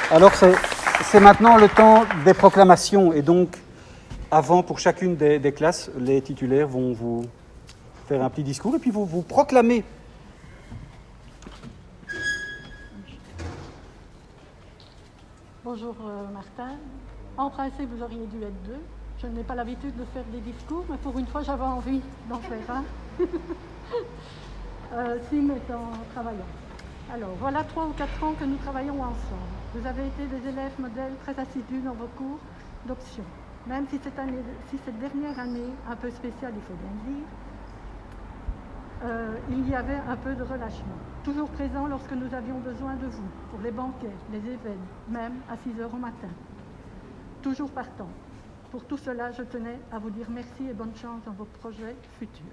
Alors c'est maintenant le temps des proclamations et donc avant pour chacune des classes, les titulaires vont vous faire un petit discours et puis vous proclamer. Bonjour Martin. En principe, vous auriez dû être 2. Je n'ai pas l'habitude de faire des discours, mais pour une fois, j'avais envie d'en faire un. Sim est en travaillant. Alors, voilà 3 ou 4 ans que nous travaillons ensemble. Vous avez été des élèves modèles très assidus dans vos cours d'option. Même si cette dernière année, un peu spéciale, il faut bien le dire, il y avait un peu de relâchement. Toujours présent lorsque nous avions besoin de vous, pour les banquets, les événements, même à 6 heures au matin. Toujours partant. Pour tout cela, je tenais à vous dire merci et bonne chance dans vos projets futurs.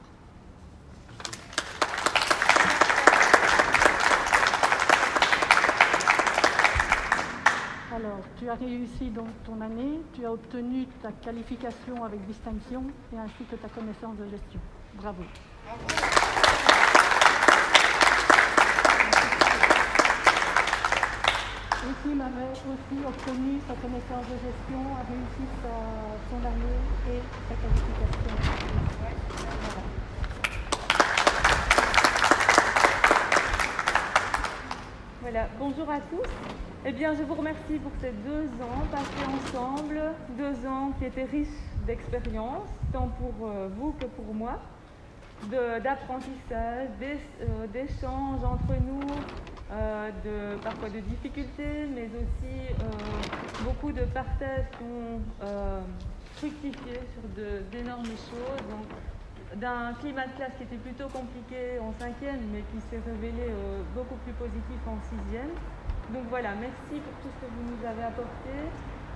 Alors, tu as réussi donc ton année, tu as obtenu ta qualification avec distinction et ainsi que ta connaissance de gestion. Bravo. Et Sim avait aussi obtenu sa connaissance de gestion, a réussi son année et sa qualification. Voilà, bonjour à tous. Eh bien, je vous remercie pour ces 2 ans passés ensemble, 2 ans qui étaient riches d'expérience, tant pour vous que pour moi, d'apprentissage, d'échanges entre nous, parfois de difficultés, mais aussi beaucoup de partages qui ont fructifié sur d'énormes choses. Donc, d'un climat de classe qui était plutôt compliqué en 5e, mais qui s'est révélé beaucoup plus positif en 6e. Donc voilà, merci pour tout ce que vous nous avez apporté.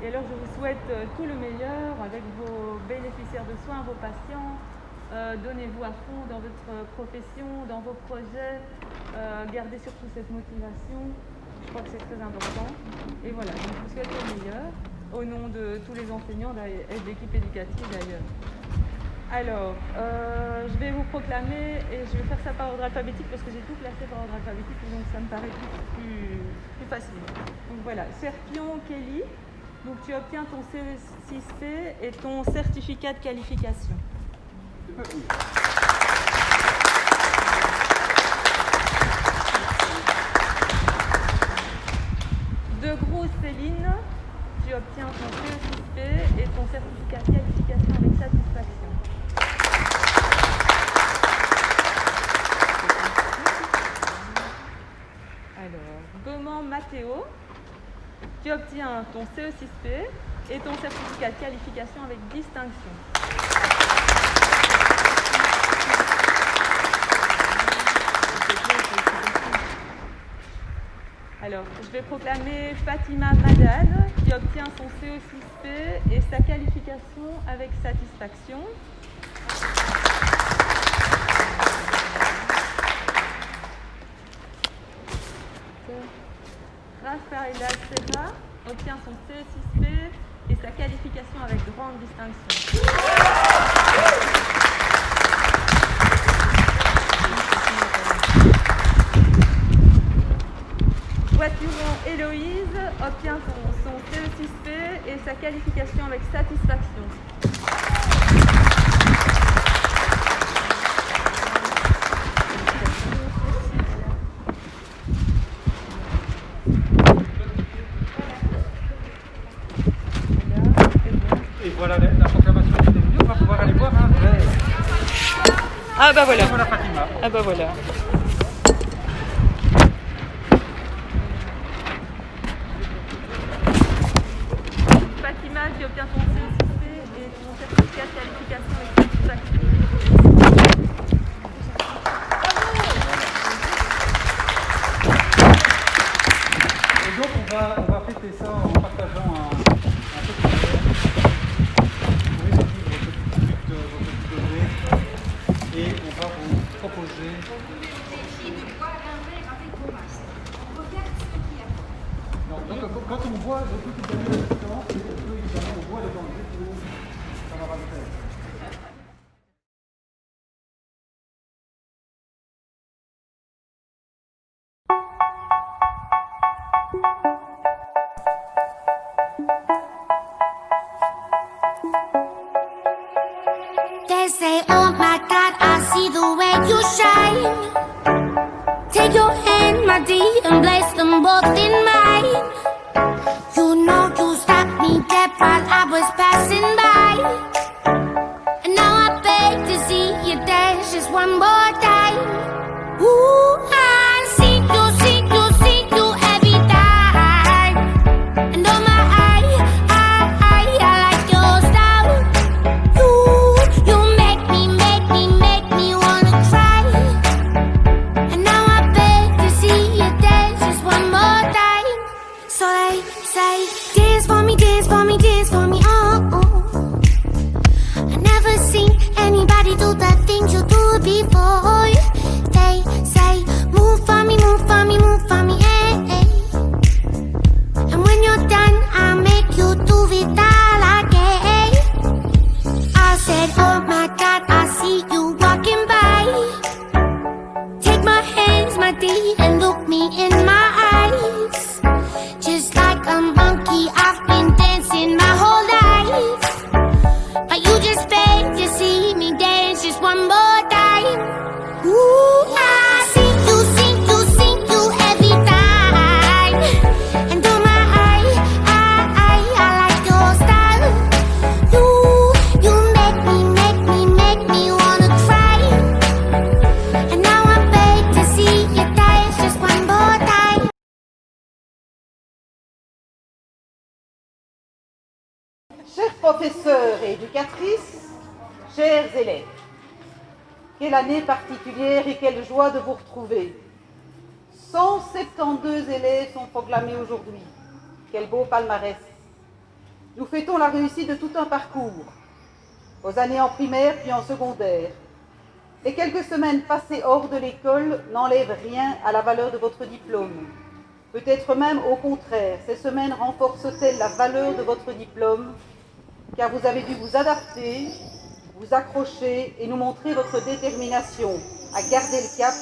Et alors je vous souhaite tout le meilleur avec vos bénéficiaires de soins, vos patients. Donnez-vous à fond dans votre profession, dans vos projets. Gardez surtout cette motivation. Je crois que c'est très important. Et voilà, donc je vous souhaite le meilleur au nom de tous les enseignants et de l'équipe éducative d'ailleurs. Alors, je vais vous proclamer et je vais faire ça par ordre alphabétique parce que j'ai tout classé par ordre alphabétique et donc ça me paraît plus facile. Donc voilà, Serpion Kelly, donc tu obtiens ton CE6P et ton certificat de qualification. De Gros Céline, tu obtiens ton CE6P et ton certificat de qualification avec satisfaction. Alors, Gaumont Mathéo, tu obtiens ton CE6P et ton certificat de qualification avec distinction. Alors, je vais proclamer Fatima Madad, qui obtient son CE6P et sa qualification avec satisfaction. Rafaela Serra obtient son CE6P et sa qualification avec grande distinction. Voituron Héloïse obtient son CE6P et sa qualification avec satisfaction. Et voilà la proclamation qui est venue, on va pouvoir aller boire un verre. Ah bah voilà. Voilà Fatima. Ah bah voilà. Fatima, tu obtiens ton CE6P et ton certificat de qualification avec satisfaction. Et donc on va fêter ça en partageant un petit verre. Vous pouvez sortir vos petites degrés et on va vous proposer. Non, donc quand on boit, je peux tout donner la distance, et évidemment on boit le danger pour ça va le faire. They say, oh my God, I see the way you shine. Take your hand, my dear, and place them both in mine. You know you stopped me dead while I was passing by. And now I beg to see you dance just one more time. Ooh, I see you every time. And oh my, I like your style. You make me wanna cry. And now I beg to see you dance just one more time. So they say, dance for me, oh, oh. I never seen anybody do the things you do before. They say, move for me, eh, eh. And when you're done, I'll make you do it all again. I said, oh my God, I see you walking by. Take my hands, my dear, and look me in my eyes. Just like a monkey, I've been dancing my whole life. But you just beg to see me dance just one more time. Ooh, I see you every time. And oh my, I like your style. You make me wanna cry. And now I beg to see you dance just one more time. Chers professeurs et éducatrices, chers élèves, quelle année particulière et quelle joie de vous retrouver. 172 élèves sont proclamés aujourd'hui. Quel beau palmarès. Nous fêtons la réussite de tout un parcours, vos années en primaire puis en secondaire. Les quelques semaines passées hors de l'école n'enlèvent rien à la valeur de votre diplôme. Peut-être même au contraire, ces semaines renforcent-elles la valeur de votre diplôme, car vous avez dû vous adapter, vous accrocher et nous montrer votre détermination à garder le cap,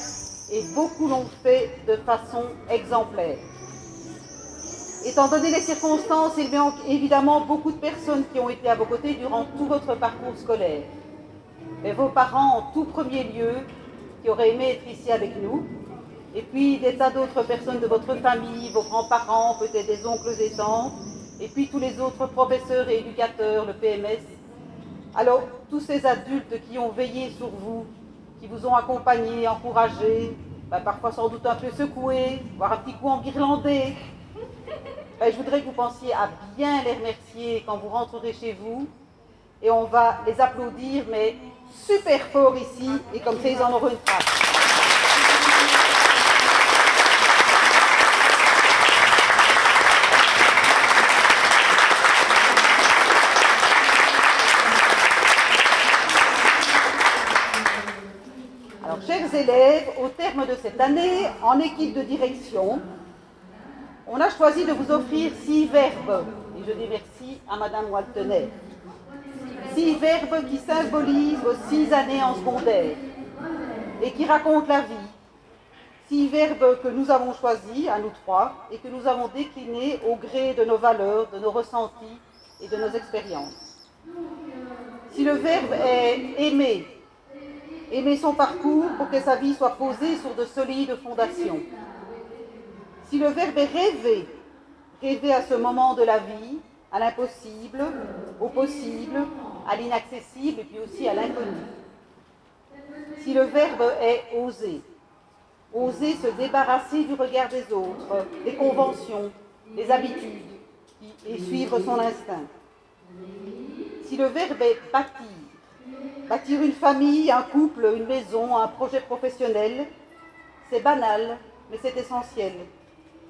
et beaucoup l'ont fait de façon exemplaire. Étant donné les circonstances, il manque évidemment beaucoup de personnes qui ont été à vos côtés durant tout votre parcours scolaire. Mais vos parents en tout premier lieu, qui auraient aimé être ici avec nous, et puis des tas d'autres personnes de votre famille, vos grands-parents, peut-être des oncles et tantes, et puis tous les autres professeurs et éducateurs, le PMS. Alors, tous ces adultes qui ont veillé sur vous, qui vous ont accompagné, encouragé, parfois sans doute un peu secoué, voire un petit coup enguirlandé, je voudrais que vous pensiez à bien les remercier quand vous rentrerez chez vous. Et on va les applaudir, mais super fort ici, et comme ça, ils en auront une trace. Alors, chers élèves, au terme de cette année, en équipe de direction, on a choisi de vous offrir 6 verbes. Et je dis merci à Madame Waltenet. 6 verbes qui symbolisent vos 6 années en secondaire et qui racontent la vie. 6 verbes que nous avons choisis, à nous 3, et que nous avons déclinés au gré de nos valeurs, de nos ressentis et de nos expériences. Si le verbe est aimer, aimer son parcours pour que sa vie soit posée sur de solides fondations. Si le verbe est rêver, rêver à ce moment de la vie, à l'impossible, au possible, à l'inaccessible et puis aussi à l'inconnu. Si le verbe est oser, oser se débarrasser du regard des autres, des conventions, des habitudes et suivre son instinct. Si le verbe est bâtir, bâtir une famille, un couple, une maison, un projet professionnel, c'est banal, mais c'est essentiel,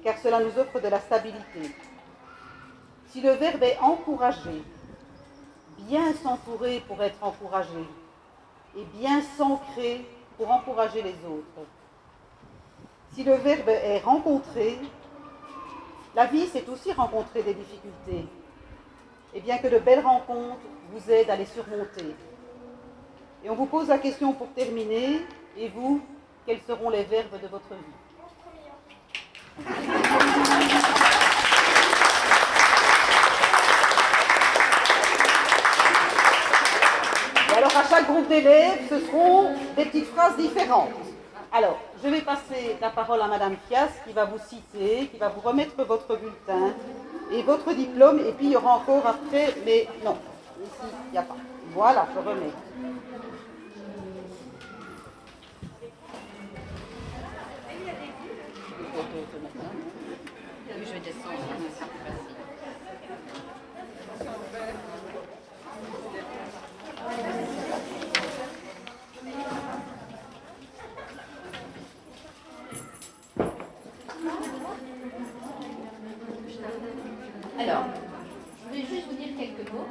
car cela nous offre de la stabilité. Si le verbe est encourager, bien s'entourer pour être encouragé, et bien s'ancrer pour encourager les autres. Si le verbe est rencontrer, la vie c'est aussi rencontrer des difficultés, et bien que de belles rencontres vous aident à les surmonter. Et on vous pose la question pour terminer, et vous, quels seront les verbes de votre vie ? Et alors à chaque groupe d'élèves, ce seront des petites phrases différentes. Alors, je vais passer la parole à Madame Fias qui va vous citer, qui va vous remettre votre bulletin et votre diplôme, et puis il y aura encore après, mais non, ici il n'y a pas. Voilà, je remets. Je vais descendre, c'est plus facile. Alors, je voulais juste vous dire quelques mots.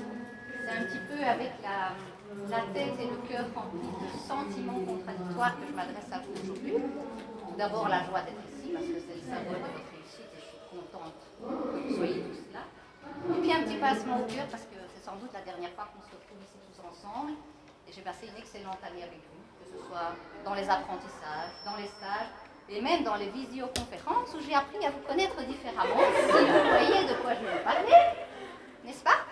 C'est un petit peu avec la tête et le cœur remplis de sentiments contradictoires que je m'adresse à vous aujourd'hui. Tout d'abord, la joie d'être ici, parce que c'est le symbole de votre réussite et je suis contente que vous soyez tous là. Et puis un petit passement au cœur, parce que c'est sans doute la dernière fois qu'on se retrouve ici tous ensemble. Et j'ai passé une excellente année avec vous, que ce soit dans les apprentissages, dans les stages, et même dans les visioconférences où j'ai appris à vous connaître différemment, si vous voyez de quoi je veux parler, n'est-ce pas?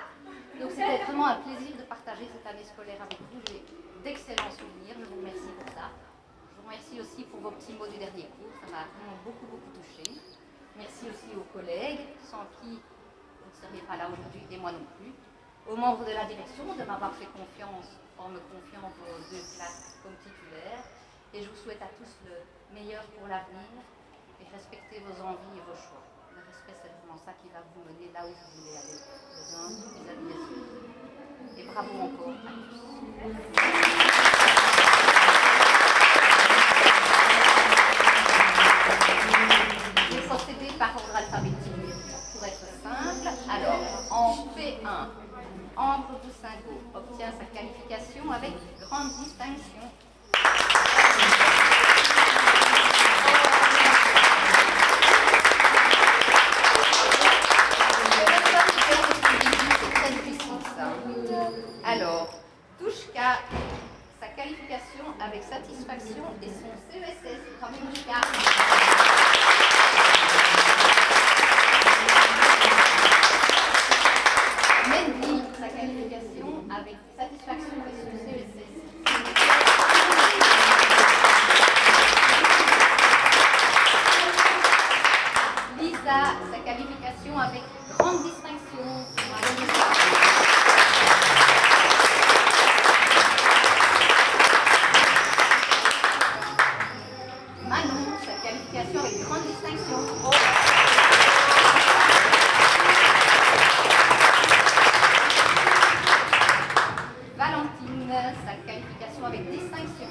Donc c'était vraiment un plaisir de partager cette année scolaire avec vous. J'ai d'excellents souvenirs, je vous remercie pour ça. Je vous remercie aussi pour vos petits mots du dernier cours, ça m'a vraiment beaucoup touché. Merci aussi aux collègues, sans qui vous ne seriez pas là aujourd'hui, et moi non plus. Aux membres de la direction de m'avoir fait confiance en me confiant vos 2 classes comme titulaires. Et je vous souhaite à tous le meilleur pour l'avenir et respectez vos envies et vos choix. Le respect, c'est vraiment ça qui va vous mener là où vous voulez aller, les uns vis-à-vis des autres. Et bravo encore à tous. Je vais procéder par ordre alphabétique pour être simple. Alors, en P1, grande distinction. C'est très difficile ça. Alors, Touchka, sa qualification avec satisfaction et son CESS. Bravo Touchka. Mendy, sa qualification avec satisfaction et son CESS. Lisa, sa qualification avec grande distinction. Manon, sa qualification avec grande distinction. Valentine, sa qualification avec distinction.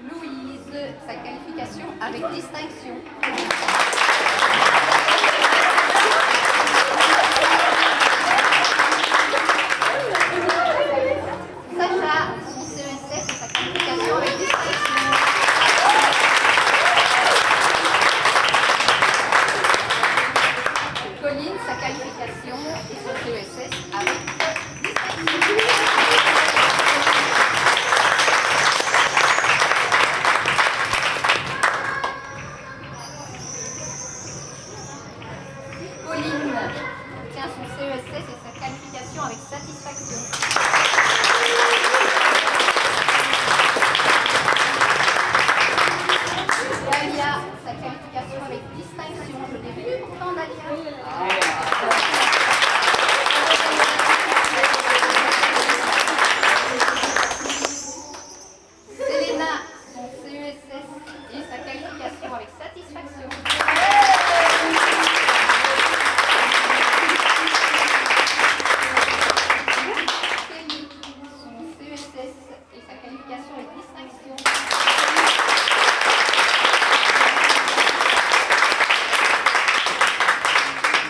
Louise, sa qualification avec distinction. Sacha, son CESS et sa qualification avec distinction. Colline, sa qualification et son CESS avec distinction. Pauline obtient son CESS et sa qualification avec satisfaction. Dalia, sa qualification avec distinction. Je l'ai vu pourtant, Dalia. Selena, son CESS et sa qualification avec satisfaction. Kelly, son CESS et sa qualification avec distinction.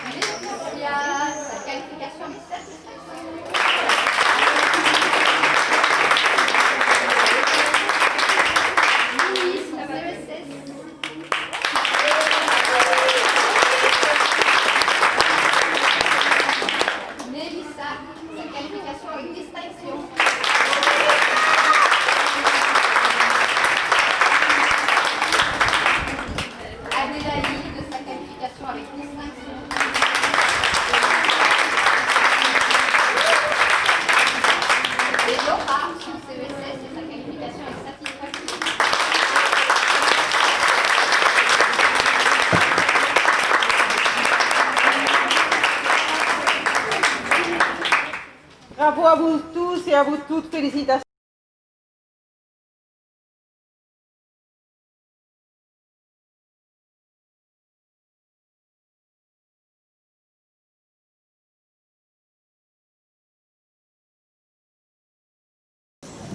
Laetitia, sa qualification avec satisfaction. Louis, son CESS. Mélissa, sa qualification avec distinction. Adélaïde, sa qualification avec distinction. Et Laura, son CESS et sa qualification avec satisfaction. Bravo à vous tous et à vous toutes, félicitations.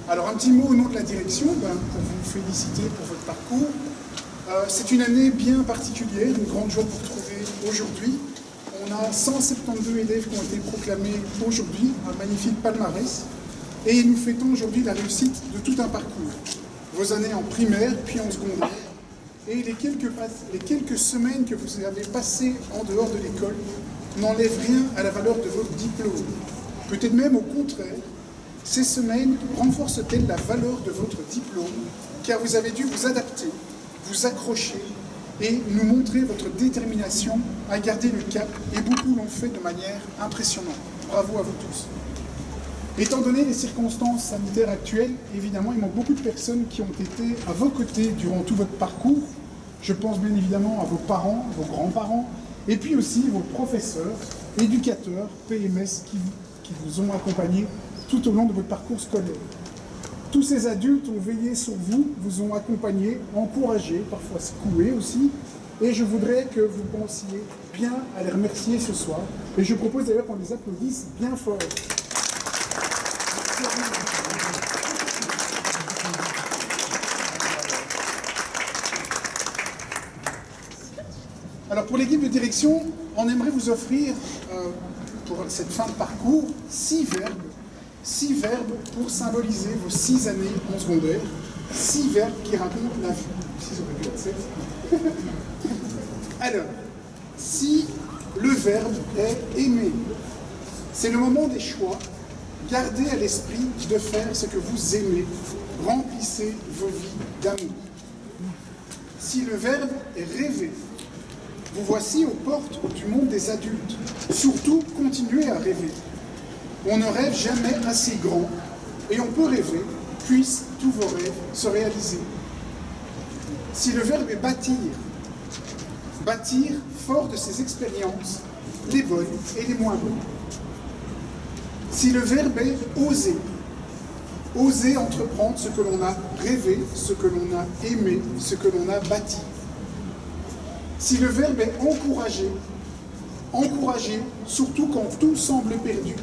Alors un petit mot au nom de la direction, pour vous féliciter pour votre parcours. C'est une année bien particulière, une grande joie de vous retrouver aujourd'hui. On a 172 élèves qui ont été proclamés aujourd'hui, un magnifique palmarès. Et nous fêtons aujourd'hui la réussite de tout un parcours. Vos années en primaire, puis en secondaire, et les quelques semaines que vous avez passées en dehors de l'école n'enlèvent rien à la valeur de votre diplôme. Peut-être même au contraire, ces semaines renforcent-elles la valeur de votre diplôme, car vous avez dû vous adapter, vous accrocher et nous montrer votre détermination à garder le cap, et beaucoup l'ont fait de manière impressionnante. Bravo à vous tous. Étant donné les circonstances sanitaires actuelles, évidemment, il manque beaucoup de personnes qui ont été à vos côtés durant tout votre parcours. Je pense bien évidemment à vos parents, vos grands-parents, et puis aussi vos professeurs, éducateurs, PMS qui vous ont accompagné tout au long de votre parcours scolaire. Tous ces adultes ont veillé sur vous, vous ont accompagné, encouragé, parfois secoué aussi, et je voudrais que vous pensiez bien à les remercier ce soir. Et je propose d'ailleurs qu'on les applaudisse bien fort. Alors pour l'équipe de direction, on aimerait vous offrir, pour cette fin de parcours, 6 verbes. 6 verbes pour symboliser vos 6 années en secondaire. 6 verbes qui racontent la vie. 6 aurait pu être 7. Alors, si le verbe est aimer, c'est le moment des choix. Gardez à l'esprit de faire ce que vous aimez. Remplissez vos vies d'amour. Si le verbe est rêver, vous voici aux portes du monde des adultes. Surtout, continuez à rêver. On ne rêve jamais assez grand, et on peut rêver, puissent tous vos rêves se réaliser. Si le verbe est bâtir, bâtir fort de ses expériences, les bonnes et les moins bonnes. Si le verbe est oser, oser entreprendre ce que l'on a rêvé, ce que l'on a aimé, ce que l'on a bâti. Si le verbe est encourager, encourager, surtout quand tout semble perdu,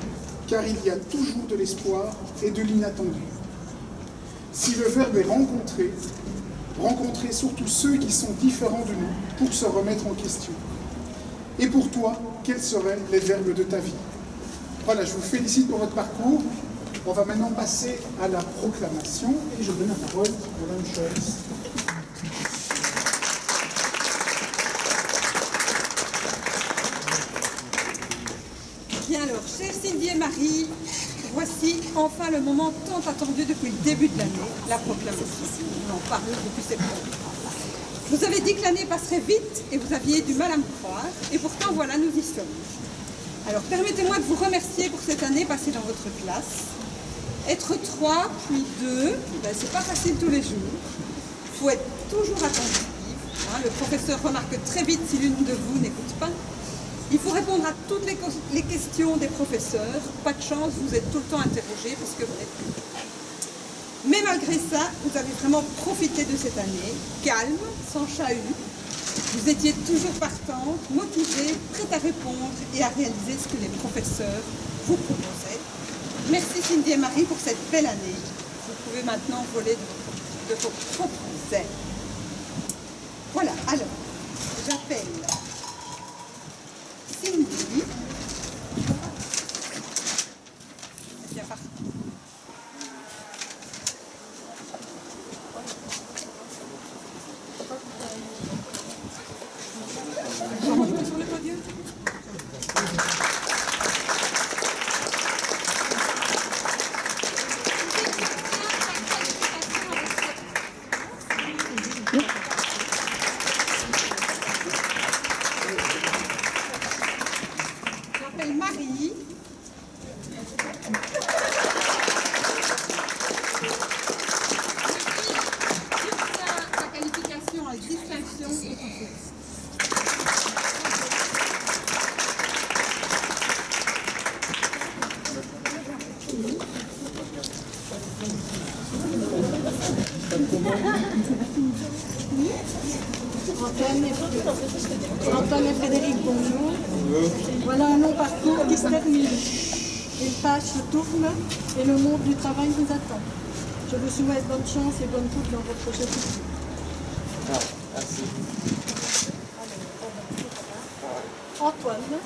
car il y a toujours de l'espoir et de l'inattendu. Si le verbe est rencontrer, rencontrer surtout ceux qui sont différents de nous pour se remettre en question. Et pour toi, quels seraient les verbes de ta vie? Voilà, je vous félicite pour votre parcours. On va maintenant passer à la proclamation et je donne la parole à Madame Scholz. Bien alors, chers Cindy et Marie, voici enfin le moment tant attendu depuis le début de l'année, la proclamation. On en parle depuis septembre. Vous avez dit que l'année passerait vite et vous aviez du mal à me croire, et pourtant voilà, nous y sommes. Alors permettez-moi de vous remercier pour cette année passée dans votre classe. Être 3, puis 2, ben, c'est pas facile tous les jours. Il faut être toujours attentif. Hein, le professeur remarque très vite si l'une de vous n'écoute pas. Il faut répondre à toutes les questions des professeurs. Pas de chance, vous êtes tout le temps interrogé parce que vous n'êtes plus. Mais malgré ça, vous avez vraiment profité de cette année, calme, sans chahut. Vous étiez toujours partante, motivée, prête à répondre et à réaliser ce que les professeurs vous proposaient. Merci Cindy et Marie pour cette belle année. Vous pouvez maintenant voler de vos propres ailes. Voilà, alors, j'appelle Cindy. Bien parti. Sur le podium. J'appelle Marie. La qualification avec distinction et concours. Antoine et Frédéric, bonjour. Voilà un long parcours qui se termine. Une page se tourne et le monde du travail vous attend. Je vous souhaite bonne chance et bonne route dans vos projets futurs. Merci. Antoine.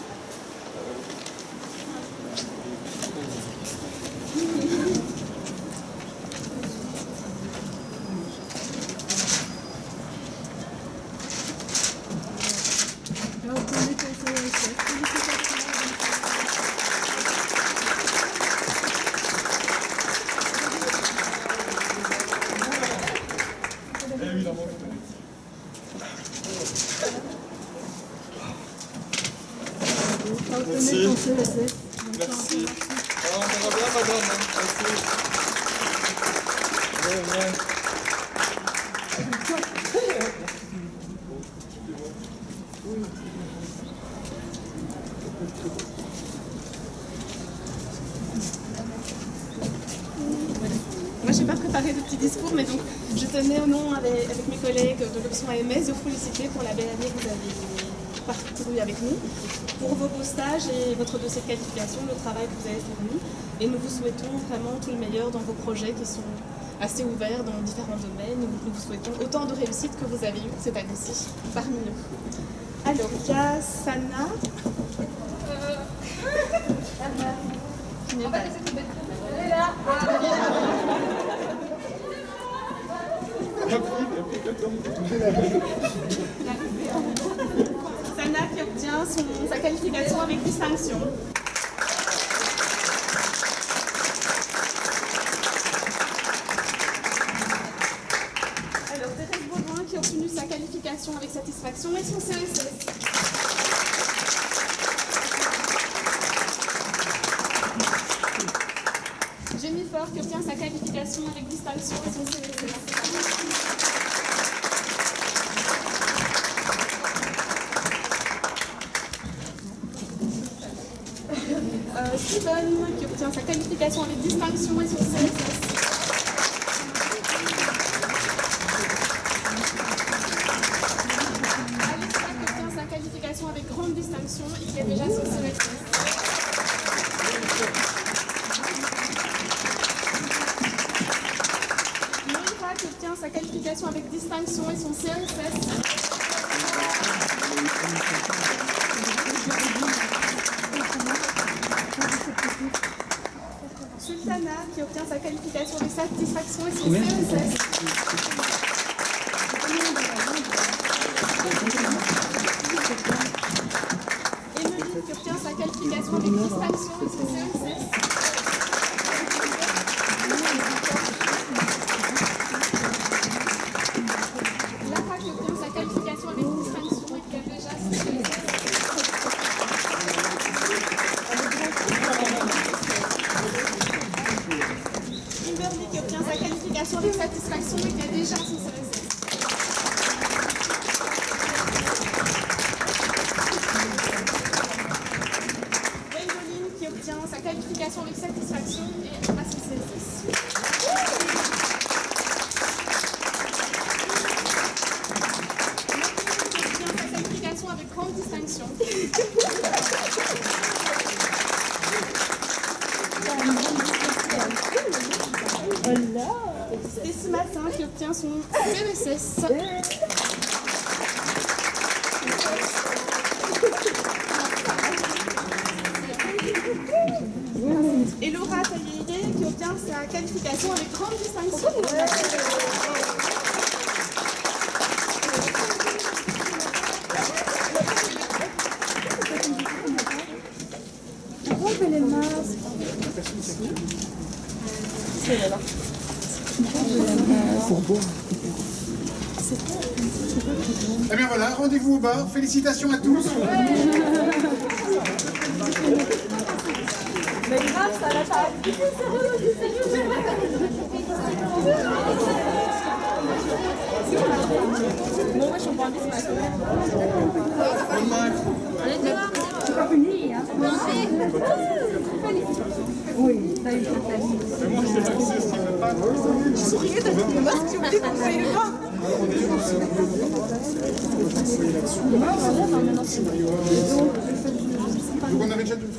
Merci. Merci. Ah, on verra bien, madame. Merci. Ouais, ouais. Moi, je n'ai pas préparé de petit discours, mais donc je tenais au nom avec mes collègues de l'option AMS de vous féliciter pour la belle année que vous avez parcourue avec nous, pour vos beaux stages et votre dossier de qualification, le travail que vous avez fourni. Et nous vous souhaitons vraiment tout le meilleur dans vos projets qui sont assez ouverts dans différents domaines. Nous vous souhaitons autant de réussite que vous avez eu cette année-ci parmi nous. Alors, il y a Sana. Qui n'est pas là. Elle est là. Sana qui obtient sa qualification avec distinction. Alors, Thérèse Baudouin qui a obtenu sa qualification avec satisfaction et son CESS. Jennifer qui obtient sa qualification avec distinction et son CESS. Steven qui obtient sa qualification avec distinction et son CSS. Alexa qui obtient sa qualification avec grande distinction et qui a déjà son CSS. Moira qui obtient sa qualification avec distinction et son CSS. Sultana qui obtient sa qualification avec satisfaction et son CSS. Emeline qui obtient sa qualification avec distinction et son CSS. Lara qui obtient sa qualification avec distinction et qui a déjà son CSS. Kimberly qui obtient sa qualification avec satisfaction et qui a déjà son CSS. Gwendoline qui obtient sa qualification avec satisfaction et a son CSS. Marie qui obtient sa qualification avec grande distinction. Stécie Massin qui obtient son CESS. Et Laura Taillé qui obtient sa qualification avec grande distinction. Pourquoi on fait les masques? C'est là. Eh bien voilà, rendez-vous au bar. Félicitations à tous. Mais grave, ça va pas. Bon, moi je suis pas envie de se c'est pas fini, hein. Oui, ça y est, Mais moi, je fais l'accès, ce qui ne veut pas. je souriais avec le masque, j'ai oublié qu'on ne voyait pas. Donc on avait déjà deux.